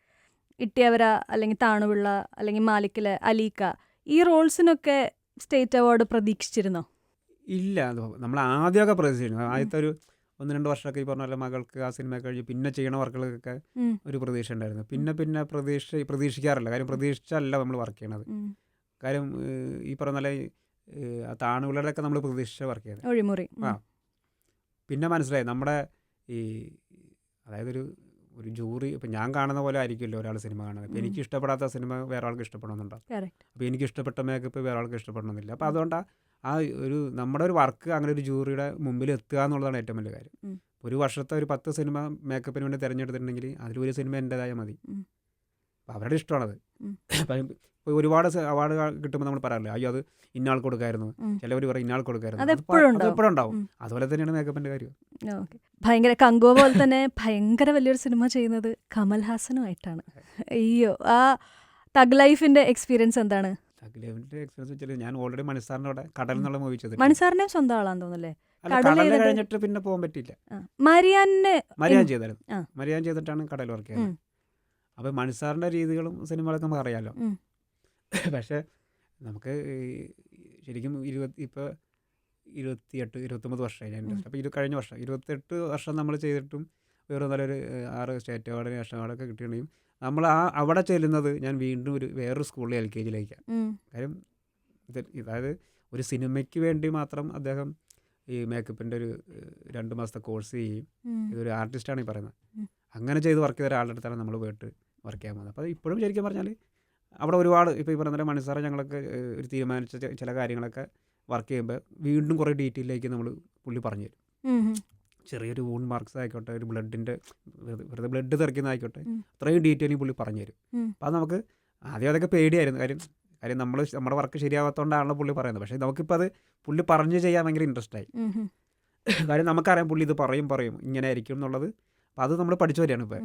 ഇട്ടിയവര അല്ലെങ്കിൽ താണുപിള്ള അല്ലെങ്കിൽ മാലിക്കില് അലീക്ക, ഈ റോൾസിനൊക്കെ സ്റ്റേറ്റ് അവാർഡ് പ്രതീക്ഷിച്ചിരുന്നോ? ഇല്ല, നമ്മൾ ആദ്യമൊക്കെ പ്രതീക്ഷിച്ചിരുന്നു. ആദ്യത്തെ ഒരു 1-2 വർഷമൊക്കെ ഈ പറഞ്ഞ പോലെ മകൾക്ക് ആ സിനിമ കഴിഞ്ഞ് പിന്നെ ചെയ്യണ വർക്കുകൾക്കൊക്കെ ഒരു പ്രതീക്ഷ ഉണ്ടായിരുന്നു. പിന്നെ പ്രതീക്ഷിക്കാറില്ല. കാര്യം പ്രതീക്ഷിച്ചല്ല നമ്മൾ വർക്ക് ചെയ്യണത്. കാര്യം ഈ പറഞ്ഞ പോലെ താണുപിള്ളയുടെയൊക്കെ നമ്മൾ പ്രതീക്ഷിച്ച വർക്ക് ചെയ്യുന്നത്. പിന്നെ മനസ്സിലായി നമ്മുടെ ഈ അതായത് ഒരു ജൂറി, ഇപ്പം ഞാൻ കാണുന്ന പോലെ ആയിരിക്കുമല്ലോ ഒരാൾ സിനിമ കാണുന്നത്. അപ്പോൾ എനിക്ക് ഇഷ്ടപ്പെടാത്ത സിനിമ വേറെ ആൾക്ക് ഇഷ്ടപ്പെടണമെന്നുണ്ടാവും. അപ്പോൾ എനിക്ക് ഇഷ്ടപ്പെട്ട മേക്കപ്പ് വേറെ ആൾക്ക് ഇഷ്ടപ്പെടണമെന്നില്ല. അപ്പോൾ അതുകൊണ്ടാണ് നമ്മുടെ ഒരു വർക്ക് അങ്ങനെ ഒരു ജൂറിയുടെ മുമ്പിൽ എത്തുക എന്നുള്ളതാണ് ഏറ്റവും വലിയ കാര്യം. ഒരു വർഷത്തെ ഒരു 10 സിനിമ മേക്കപ്പിന് വേണ്ടി തിരഞ്ഞെടുത്തിട്ടുണ്ടെങ്കിൽ അതിലൊരു സിനിമ എൻ്റെതായ മതി. അപ്പോൾ അവരുടെ ഇഷ്ടമാണത്. ഇപ്പോൾ ഒരുപാട് അവാർഡ് കിട്ടുമ്പോൾ നമ്മൾ പറയാറില്ല, അയ്യോ അത് ഇന്നാൾ കൊടുക്കായിരുന്നു, ചിലവർ പറയും ഇന്നാൾ കൊടുക്കായിരുന്നു. അത് എപ്പോഴും ഉണ്ടാവും. അതുപോലെ തന്നെയാണ് മേക്കപ്പിൻ്റെ കാര്യം. ഭയങ്കര കങ്കുവ പോലെ തന്നെ ഭയങ്കര വലിയൊരു സിനിമ ചെയ്യുന്നത് കമൽഹാസനുമായിട്ടാണ്. അയ്യോ, ആ തഗ് ലൈഫിന്റെ എക്സ്പീരിയൻസ് എന്താണ്? തഗ് ലൈഫിന്റെ എക്സ്പീരിയൻസ് വെച്ചാൽ ഞാൻ ഓൾറെഡി മണിസാറിൻ്റെ അവിടെ കടൽ എന്നുള്ള മൂവി ചെയ്തത്. മണിസാറിനെ സ്വന്തം ആളാന്ന് തോന്നുന്നല്ലേ? കടൽ കഴിഞ്ഞിട്ട് പിന്നെ പോകാൻ പറ്റില്ല. മരിയാൻ ചെയ്തിട്ടാണ് കടൽ വർക്ക് ചെയ്യുന്നത്. അപ്പോൾ മണിസാറിൻ്റെ രീതികളും സിനിമകളൊക്കെ നമുക്ക് അറിയാമല്ലോ. പക്ഷേ നമുക്ക് ശരിക്കും ഇപ്പോൾ 28-29 വർഷമായി ഞാൻ ഇൻഡസ്ട്രി. അപ്പോൾ ഇത് കഴിഞ്ഞ വർഷം 28 വർഷം നമ്മൾ ചെയ്തിട്ടും വേറെ നല്ലൊരു 6 സ്റ്റേറ്റ് അവാർഡ്, നാഷണൽ അവാർഡൊക്കെ കിട്ടിയിട്ടുണ്ടെങ്കിൽ നമ്മൾ അവിടെ ചെല്ലുന്നത് ഞാൻ വീണ്ടും വേറൊരു സ്കൂളിൽ LKGയിലേക്കാണ്. കാര്യം അതായത് ഒരു സിനിമയ്ക്ക് വേണ്ടി മാത്രം അദ്ദേഹം ഈ മേക്കപ്പിൻ്റെ ഒരു 2 മാസത്തെ കോഴ്സ് ചെയ്യും. ഇതൊരു ആർട്ടിസ്റ്റാണ് ഈ പറയുന്നത്. അങ്ങനെ ചെയ്ത് വർക്ക് ചെയ്ത ഒരാളുടെ അടുത്താണ് നമ്മൾ പോയിട്ട് വർക്ക് ചെയ്യാൻ പോകുന്നത്. അപ്പോൾ ഇപ്പോഴും ശരിക്കും പറഞ്ഞാൽ അവിടെ ഒരുപാട് ഇപ്പോൾ ഈ പറഞ്ഞ മണിസാറെ ഞങ്ങളൊക്കെ ഒരു തീരുമാനിച്ച ചില കാര്യങ്ങളൊക്കെ വർക്ക് ചെയ്യുമ്പോൾ വീണ്ടും കുറേ ഡീറ്റെയിലേക്ക് പുള്ളി പറഞ്ഞു തരും. ചെറിയൊരു വൂണ്ട് മാർക്സ് ആയിക്കോട്ടെ, ഒരു ബ്ലഡിൻ്റെ വെറുതെ ബ്ലഡ് തെറിക്കുന്ന ആയിക്കോട്ടെ, അത്രയും ഡീറ്റെയിലിംഗ് പുള്ളി പറഞ്ഞു തരും. അപ്പോൾ അത് നമുക്ക് ആദ്യം അതൊക്കെ പേടിയായിരുന്നു. കാര്യം നമ്മുടെ വർക്ക് ശരിയാവാത്തതുകൊണ്ടാണല്ലോ പുള്ളി പറയുന്നത്. പക്ഷേ നമുക്കിപ്പോൾ അത് പുള്ളി പറഞ്ഞു ചെയ്യാൻ ഭയങ്കര ഇൻട്രസ്റ്റ് ആയി. കാര്യം നമുക്കറിയാം പുള്ളി ഇത് പറയും ഇങ്ങനെ ആയിരിക്കും എന്നുള്ളത്. അപ്പോൾ അത് നമ്മൾ പഠിച്ചു വരികയാണ് ഇപ്പോൾ.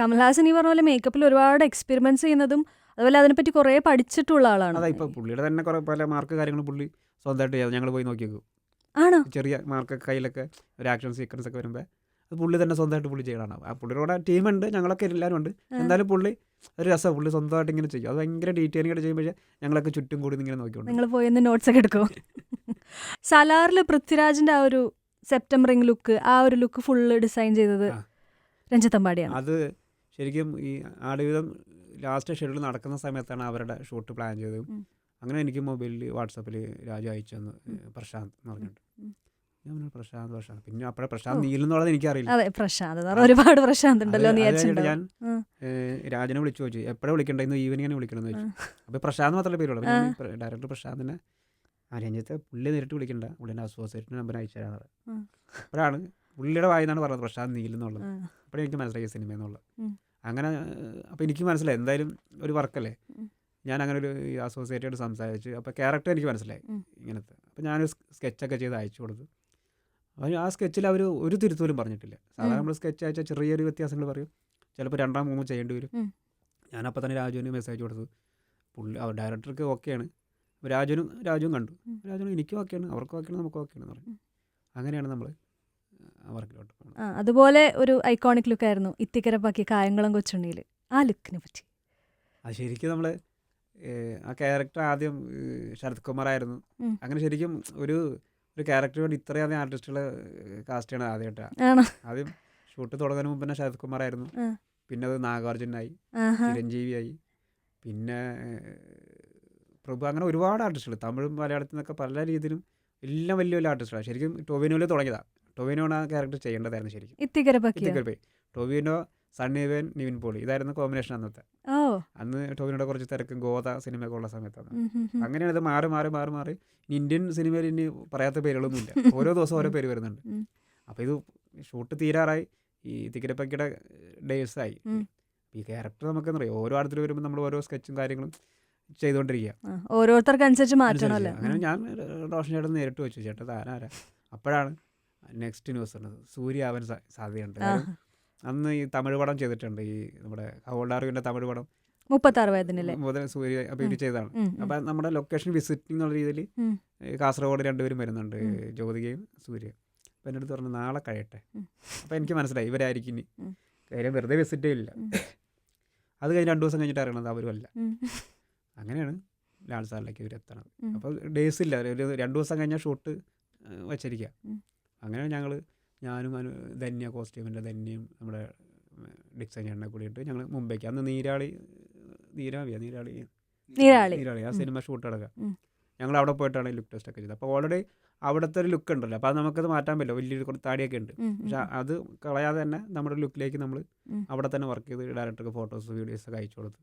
കമൽഹാസൻ ഈ പറഞ്ഞ പോലെ മേക്കപ്പിൽ ഒരുപാട് എക്സ്പെരിമെന്റ്സ് ചെയ്യുന്നതും അതുപോലെ അതിനെപ്പറ്റി കുറേ പഠിച്ചിട്ടുള്ള ആളാണ്. അതാ ഇപ്പോൾ പുള്ളിയുടെ തന്നെ കുറേ പല മാർക്ക് കാര്യങ്ങൾ പുള്ളി സ്വന്തമായിട്ട് ചെയ്യാം. ഞങ്ങൾ പോയി നോക്കിയേക്കും. ആണോ? ചെറിയ മാർക്ക് കയ്യിലൊക്കെ ഒരു ആക്ഷൻ സീക്വൻസ് ഒക്കെ വരുമ്പോൾ അത് പുള്ളി തന്നെ സ്വന്തമായിട്ട് പുള്ളി ചെയ്യണം. ആ പുള്ളിയുടെ ടീമുണ്ട്, ഞങ്ങളൊക്കെ എല്ലാവരും ഉണ്ട്. എന്തായാലും പുള്ളി ഒരു രസം, പുള്ളി സ്വന്തമായിട്ട് ഇങ്ങനെ ചെയ്യും. അത് ഭയങ്കര ഡീറ്റെയിലിംഗ് ആയിട്ട് ചെയ്യുമ്പോൾ ഞങ്ങളൊക്കെ ചുറ്റും കൂടി ഇങ്ങനെ നോക്കിക്കൊണ്ട് നിങ്ങൾ പോയി നോട്ട്സ് ഒക്കെ എടുക്കും. സലാറിൽ പൃഥ്വിരാജിന്റെ ആ ഒരു സെപ്റ്റംബറിംഗ് ലുക്ക്, ആ ഒരു ലുക്ക് ഫുള്ള് ഡിസൈൻ ചെയ്തത് രഞ്ജിത്ത് അമ്പാടിയാണ്. അത് ശരിക്കും ഈ ആടുവിധം ലാസ്റ്റ് ഷെഡ്യൂൾ നടക്കുന്ന സമയത്താണ് അവരുടെ ഷൂട്ട് പ്ലാൻ ചെയ്തത്. അങ്ങനെ എനിക്ക് മൊബൈലിൽ വാട്സാപ്പിൽ രാജു അയച്ചു തന്നു, പ്രശാന്ത് എന്ന് പറഞ്ഞിട്ട്. ഞാൻ പറഞ്ഞു പ്രശാന്ത്. പിന്നെ അപ്പോഴേ പ്രശാന്ത് നീലെന്നുള്ളത് എനിക്കറിയില്ല. അതെ, പ്രശാന്ത് ഒരുപാട് പ്രശാന്ത് ഉണ്ടല്ലോ. ഞാൻ രാജനെ വിളിച്ചു ചോദിച്ചു എപ്പോഴാണ് വിളിക്കണ്ടേ, ഇന്ന് ഈവനിങ്ങിനെ വിളിക്കണമെന്ന് ചോദിച്ചു. അപ്പോൾ പ്രശാന്ത് മാത്രമേ പേരുള്ളൂ. ഡയറക്ടർ പ്രശാന്തിനെ രഞ്ജിത്തെ പുള്ളി നേരിട്ട് വിളിക്കണ്ട, പുള്ളിൻ്റെ അസോസിയേറ്റിൻ്റെ നമ്പർ അയച്ചു തരാറ്. അപ്പോഴാണ് പുള്ളിയുടെ വായിന്നാണ് പറഞ്ഞത് പ്രശാന്ത് നീലെന്നുള്ളത്. അപ്പോഴേ എനിക്ക് മനസ്സിലായി സിനിമ എന്നുള്ളത്. അങ്ങനെ അപ്പോൾ എനിക്ക് മനസ്സിലായി എന്തായാലും ഒരു വർക്കല്ലേ. ഞാൻ അങ്ങനെ ഒരു അസോസിയേറ്റോട് സംസാരിച്ച് അപ്പോൾ ക്യാരക്ടർ എനിക്ക് മനസ്സിലായി ഇങ്ങനത്തെ. അപ്പോൾ ഞാനൊരു സ്കെച്ചൊക്കെ ചെയ്ത് അയച്ചു കൊടുത്തു. അപ്പോൾ ആ സ്കെച്ചിൽ അവർ ഒരു തിരുത്തോലും പറഞ്ഞിട്ടില്ല. സാധാരണ നമ്മൾ സ്കെച്ച് അയച്ചാൽ ചെറിയൊരു വ്യത്യാസങ്ങൾ പറയും, ചിലപ്പോൾ 2-3 ചെയ്യേണ്ടി വരും. ഞാനപ്പോൾ തന്നെ രാജുവിന് മെസ്സേജ് കൊടുത്തു. പുള്ളി ഡയറക്ടർക്ക് ഓക്കെയാണ്. രാജുവും കണ്ടു. രാജുവിന് എനിക്കും ഓക്കെയാണ്, അവർക്കും ഓക്കെയാണ്, നമുക്കും ഓക്കെയാണെന്ന് പറഞ്ഞു. അങ്ങനെയാണ് നമ്മൾ വർക്കിലോട്ട് പോകുന്നത്. അതുപോലെ ഒരു ഐക്കോണിക് ലുക്കായിരുന്നു ഇത്തിക്കരപ്പാക്കി കായംകുളം കൊച്ചുണ്ണിയിൽ. ആ ലുക്കിനെ പറ്റി അത് ശരിക്കും നമ്മൾ ആ ക്യാരക്ടർ ആദ്യം ശരത് കുമാർ ആയിരുന്നു. അങ്ങനെ ശരിക്കും ഒരു ക്യാരക്ടർ വേണ്ടി ഇത്രയധികം ആർട്ടിസ്റ്റുകൾ കാസ്റ്റ് ചെയ്യണത് ആദ്യമായിട്ടാണ്. ആദ്യം ഷൂട്ട് തുടങ്ങുന്നതിന് മുമ്പ് തന്നെ ശരത് കുമാർ ആയിരുന്നു. പിന്നെ അത് നാഗാർജുനായി, ചിരഞ്ജീവിയായി, പിന്നെ പ്രഭു, അങ്ങനെ ഒരുപാട് ആർട്ടിസ്റ്റുകൾ തമിഴും മലയാളത്തിൽ നിന്നൊക്കെ പല രീതിയിലും എല്ലാം വലിയ വലിയ ആർട്ടിസ്റ്റുകളാണ്. ശരിക്കും ടൊവിനോയിൽ തുടങ്ങിയതാണ്. ടൊവിനോണ് ആ ക്യാരക്ടർ ചെയ്യേണ്ടതായിരുന്നു ശരിക്കും. ഇത്തിക്കരപ്പൈ ടൊവിനോ, സണ്ണിവേൻ, നിവിൻ പോളി, ഇതായിരുന്നു കോമ്പിനേഷൻ അന്നത്തെ. അന്ന് ടൊവിനോയുടെ കുറച്ച് തിരക്കും ഗോദ സിനിമയൊക്കെ ഉള്ള സമയത്താണ്. അങ്ങനെയാണ് ഇത് മാറി ഇന്ത്യൻ സിനിമയിൽ ഇനി പറയാത്ത പേരുകളൊന്നുമില്ല. ഓരോ ദിവസം ഓരോ പേര് വരുന്നുണ്ട്. അപ്പോൾ ഇത് ഷൂട്ട് തീരാറായി, ഈ ഇത്തിക്കരപ്പൈയുടെ ഡേയ്സായി. ഈ ക്യാരക്ടർ നമുക്കെന്ന് പറയാം ഓരോ ആടത്തിൽ വരുമ്പോൾ നമ്മൾ ഓരോ സ്കെച്ചും കാര്യങ്ങളും ചെയ്തുകൊണ്ടിരിക്കുക, ഓരോരുത്തർക്കനുസരിച്ച് മാറ്റണമല്ലോ. അങ്ങനെ ഞാൻ റോഷൻ ചേട്ടൻ നേരിട്ട് വെച്ചു, ചേട്ടൻ ആരാ. അപ്പോഴാണ് നെക്സ്റ്റ് ന്യൂസ് ഉള്ളത്, സൂര്യ ആവാൻ സാധ്യതയുണ്ട്. അന്ന് ഈ തമിഴ് പടം ചെയ്തിട്ടുണ്ട്, ഈ നമ്മുടെ ഹവോൾഡാറിൻ്റെ തമിഴ് പടം 36 വയതിനല്ലേ മുതൽ സൂര്യ അപ്പോൾ ഇത് ചെയ്തതാണ്. അപ്പം നമ്മുടെ ലൊക്കേഷൻ വിസിറ്റിംഗ് എന്നുള്ള രീതിയിൽ കാസർഗോഡ് 2 പേരും വരുന്നുണ്ട്, ജ്യോതികയും സൂര്യ. അപ്പം എൻ്റെ അടുത്ത് പറഞ്ഞു നാളെ കഴിയട്ടെ. അപ്പോൾ എനിക്ക് മനസ്സിലായി ഇവരായിരിക്കും ഇനി, കാര്യം വെറുതെ വിസിറ്റേ ഇല്ല. അത് കഴിഞ്ഞ് 2 ദിവസം കഴിഞ്ഞിട്ട് അറിയണത് അവരും അല്ല. അങ്ങനെയാണ് ലാൽ സാറിലേക്ക് ഇവർ എത്തണത്. അപ്പോൾ ഡേയ്സ് ഇല്ല, ഒരു 2 ദിവസം കഴിഞ്ഞാൽ ഷൂട്ട് വച്ചിരിക്കുക. അങ്ങനെ ഞാനും ധന്യ കോസ്റ്റ്യൂമിൻ്റെ ധന്യയും നമ്മുടെ ഡിക്സൺ ചേട്ടനെ കൂടിയിട്ട് ഞങ്ങൾ മുംബൈക്ക്, അന്ന് നീരാളി ആ സിനിമ ഷൂട്ട് നടക്കുക. ഞങ്ങൾ അവിടെ പോയിട്ടാണ് ലുക്ക് ടെസ്റ്റ് ഒക്കെ ചെയ്തത്. അപ്പോൾ ഓൾറെഡി അവിടുത്തെ ഒരു ലുക്ക് ഉണ്ടല്ലോ, അപ്പോൾ അത് നമുക്കത് മാറ്റാൻ പറ്റില്ല, വലിയൊരു താടിയൊക്കെ ഉണ്ട്. പക്ഷെ അത് കളയാതെ തന്നെ നമ്മുടെ ലുക്കിലേക്ക് നമ്മൾ അവിടെ തന്നെ വർക്ക് ചെയ്ത് ഡയറക്ടർക്ക് ഫോട്ടോസ് വീഡിയോസൊക്കെ അയച്ചു കൊടുത്തു.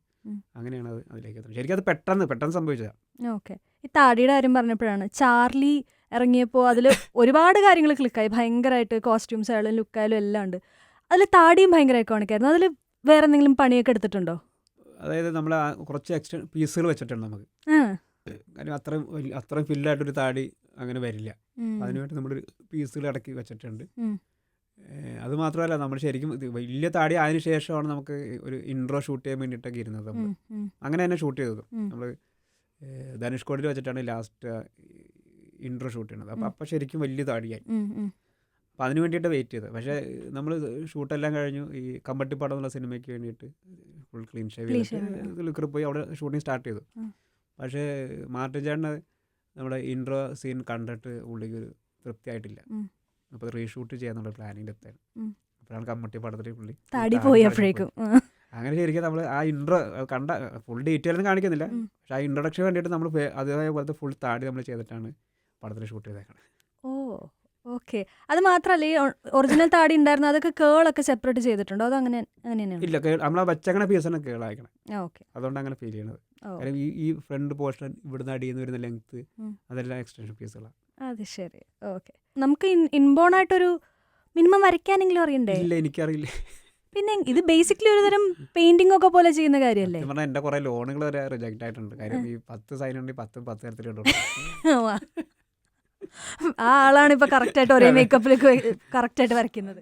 അങ്ങനെയാണ് അത് അതിലേക്ക് എത്തുന്നത്. ശരിക്കും അത് പെട്ടെന്ന് സംഭവിച്ചതാണ്. ഓക്കെ, ഈ താടിയുടെ കാര്യം പറഞ്ഞപ്പോഴാണ് ചാർലി ഇറങ്ങിയപ്പോൾ അതിൽ ഒരുപാട് കാര്യങ്ങൾ ക്ലിക്കായി, ഭയങ്കരമായിട്ട് കോസ്റ്റ്യൂംസ് ആയാലും ലുക്കായാലും എല്ലാം ഉണ്ട്. അതിൽ താടിയും ഭയങ്കര ഐക്കോണിക്കായിരുന്നു. അതിൽ വേറെ എന്തെങ്കിലും പണിയൊക്കെ എടുത്തിട്ടുണ്ടോ? അതായത് നമ്മൾ കുറച്ച് എക്സ്ട്രാ പീസുകൾ വെച്ചിട്ടുണ്ട് നമുക്ക്. കാര്യം അത്രയും ഫില്ലായിട്ടൊരു താടി അങ്ങനെ വരില്ല. അതിനുവേണ്ടി നമ്മൾ പീസുകൾ ഇടയ്ക്ക് വെച്ചിട്ടുണ്ട്. അത് മാത്രമല്ല നമ്മൾ ശരിക്കും വലിയ താടി അതിന് ശേഷമാണ് നമുക്ക് ഒരു ഇൻട്രോ ഷൂട്ട് ചെയ്യാൻ വേണ്ടിയിട്ടൊക്കെ ഇരുന്നത്. നമ്മൾ അങ്ങനെ തന്നെ ഷൂട്ട് ചെയ്തത്. നമ്മൾ ധനുഷ്കോടിയിൽ വെച്ചിട്ടാണ് ലാസ്റ്റ് ഇൻട്രോ ഷൂട്ട് ചെയ്യണത്. അപ്പോൾ ശരിക്കും വലിയ താടിയായി. അപ്പോൾ അതിന് വേണ്ടിയിട്ട് വെയിറ്റ് ചെയ്തത്. പക്ഷേ നമ്മൾ ഷൂട്ടെല്ലാം കഴിഞ്ഞു. ഈ കമ്പട്ടിപ്പാടം എന്നുള്ള സിനിമയ്ക്ക് വേണ്ടിയിട്ട് ഫുൾ ക്ലീൻ ഷേവ് ചെയ്തിട്ട് ലുക്കർ പോയി അവിടെ ഷൂട്ടിങ് സ്റ്റാർട്ട് ചെയ്തു. പക്ഷേ മാർട്ടിൻ ചേട്ടന് നമ്മുടെ ഇൻട്രോ സീൻ കണ്ടിട്ട് പുള്ളിക്ക് ഒരു തൃപ്തിയായിട്ടില്ല. അപ്പോൾ റീഷൂട്ട് ചെയ്യാന്നുള്ള പ്ലാനിങ്ങിലെത്താൻ. അപ്പോഴാണ് കമ്പട്ടിപ്പാടത്തിൽ പുള്ളി താടി പോയി. അപ്പോഴേക്കും അങ്ങനെ ശരിക്കും നമ്മൾ ആ ഇൻട്രോ കണ്ട ഫുൾ ഡീറ്റെയിലൊന്നും കാണിക്കുന്നില്ല. പക്ഷേ ആ ഇൻട്രൊഡക്ഷൻ വേണ്ടിയിട്ട് നമ്മൾ അതേപോലത്തെ ഫുൾ താടി നമ്മൾ ചെയ്തിട്ടാണ് പടത്തിൽ ഷൂട്ട് ചെയ്തേക്കുന്നത്. ഓക്കെ, അത് മാത്രമല്ല ഈ ഒറിജിനൽ താടി ഉണ്ടായിരുന്നു, അതൊക്കെ കേളൊക്കെ സെപ്പറേറ്റ് ചെയ്തിട്ടുണ്ടോ? അത് അങ്ങനെ തന്നെയാണ്? ഇല്ല, നമ്മളെ വെച്ചങ്ങനെ പീസ് തന്നെ കേളായിക്കണം. ഓക്കെ, അതുകൊണ്ട് അങ്ങനെ ഫീൽ ചെയ്യണത്. കാര്യം ഈ ഫ്രണ്ട് പോർഷൻ ഇവിടുന്ന് അടിയിൽ നിന്ന് വരുന്ന ലെങ്ത് അതെല്ലാം എക്സ്റ്റൻഷൻ പീസുകളാണ്. അത് ശരി. ഓക്കെ, നമുക്ക് ഇൻബോൺ ആയിട്ടൊരു മിനിമം വരയ്ക്കാനെങ്കിലും അറിയണ്ടേ? ഇല്ല, എനിക്കറിയില്ല. പിന്നെ ഇത് ബേസിക്കലി ഒരു തരം പെയിന്റിംഗ് ഒക്കെ പോലെ ചെയ്യുന്ന കാര്യമല്ലേ? പറഞ്ഞാൽ എൻ്റെ കുറേ ലോണുകൾ വരെ റിജക്റ്റ് ആയിട്ടുണ്ട്. കാര്യം ഈ 10 സൈൻ ഉണ്ട്, 10 തരത്തിലുണ്ട്. ആ ആളാണ് ഇപ്പൊ കറക്റ്റായിട്ട് ഒരേ മേക്കപ്പിലേക്ക് കറക്റ്റായിട്ട് വരയ്ക്കുന്നത്.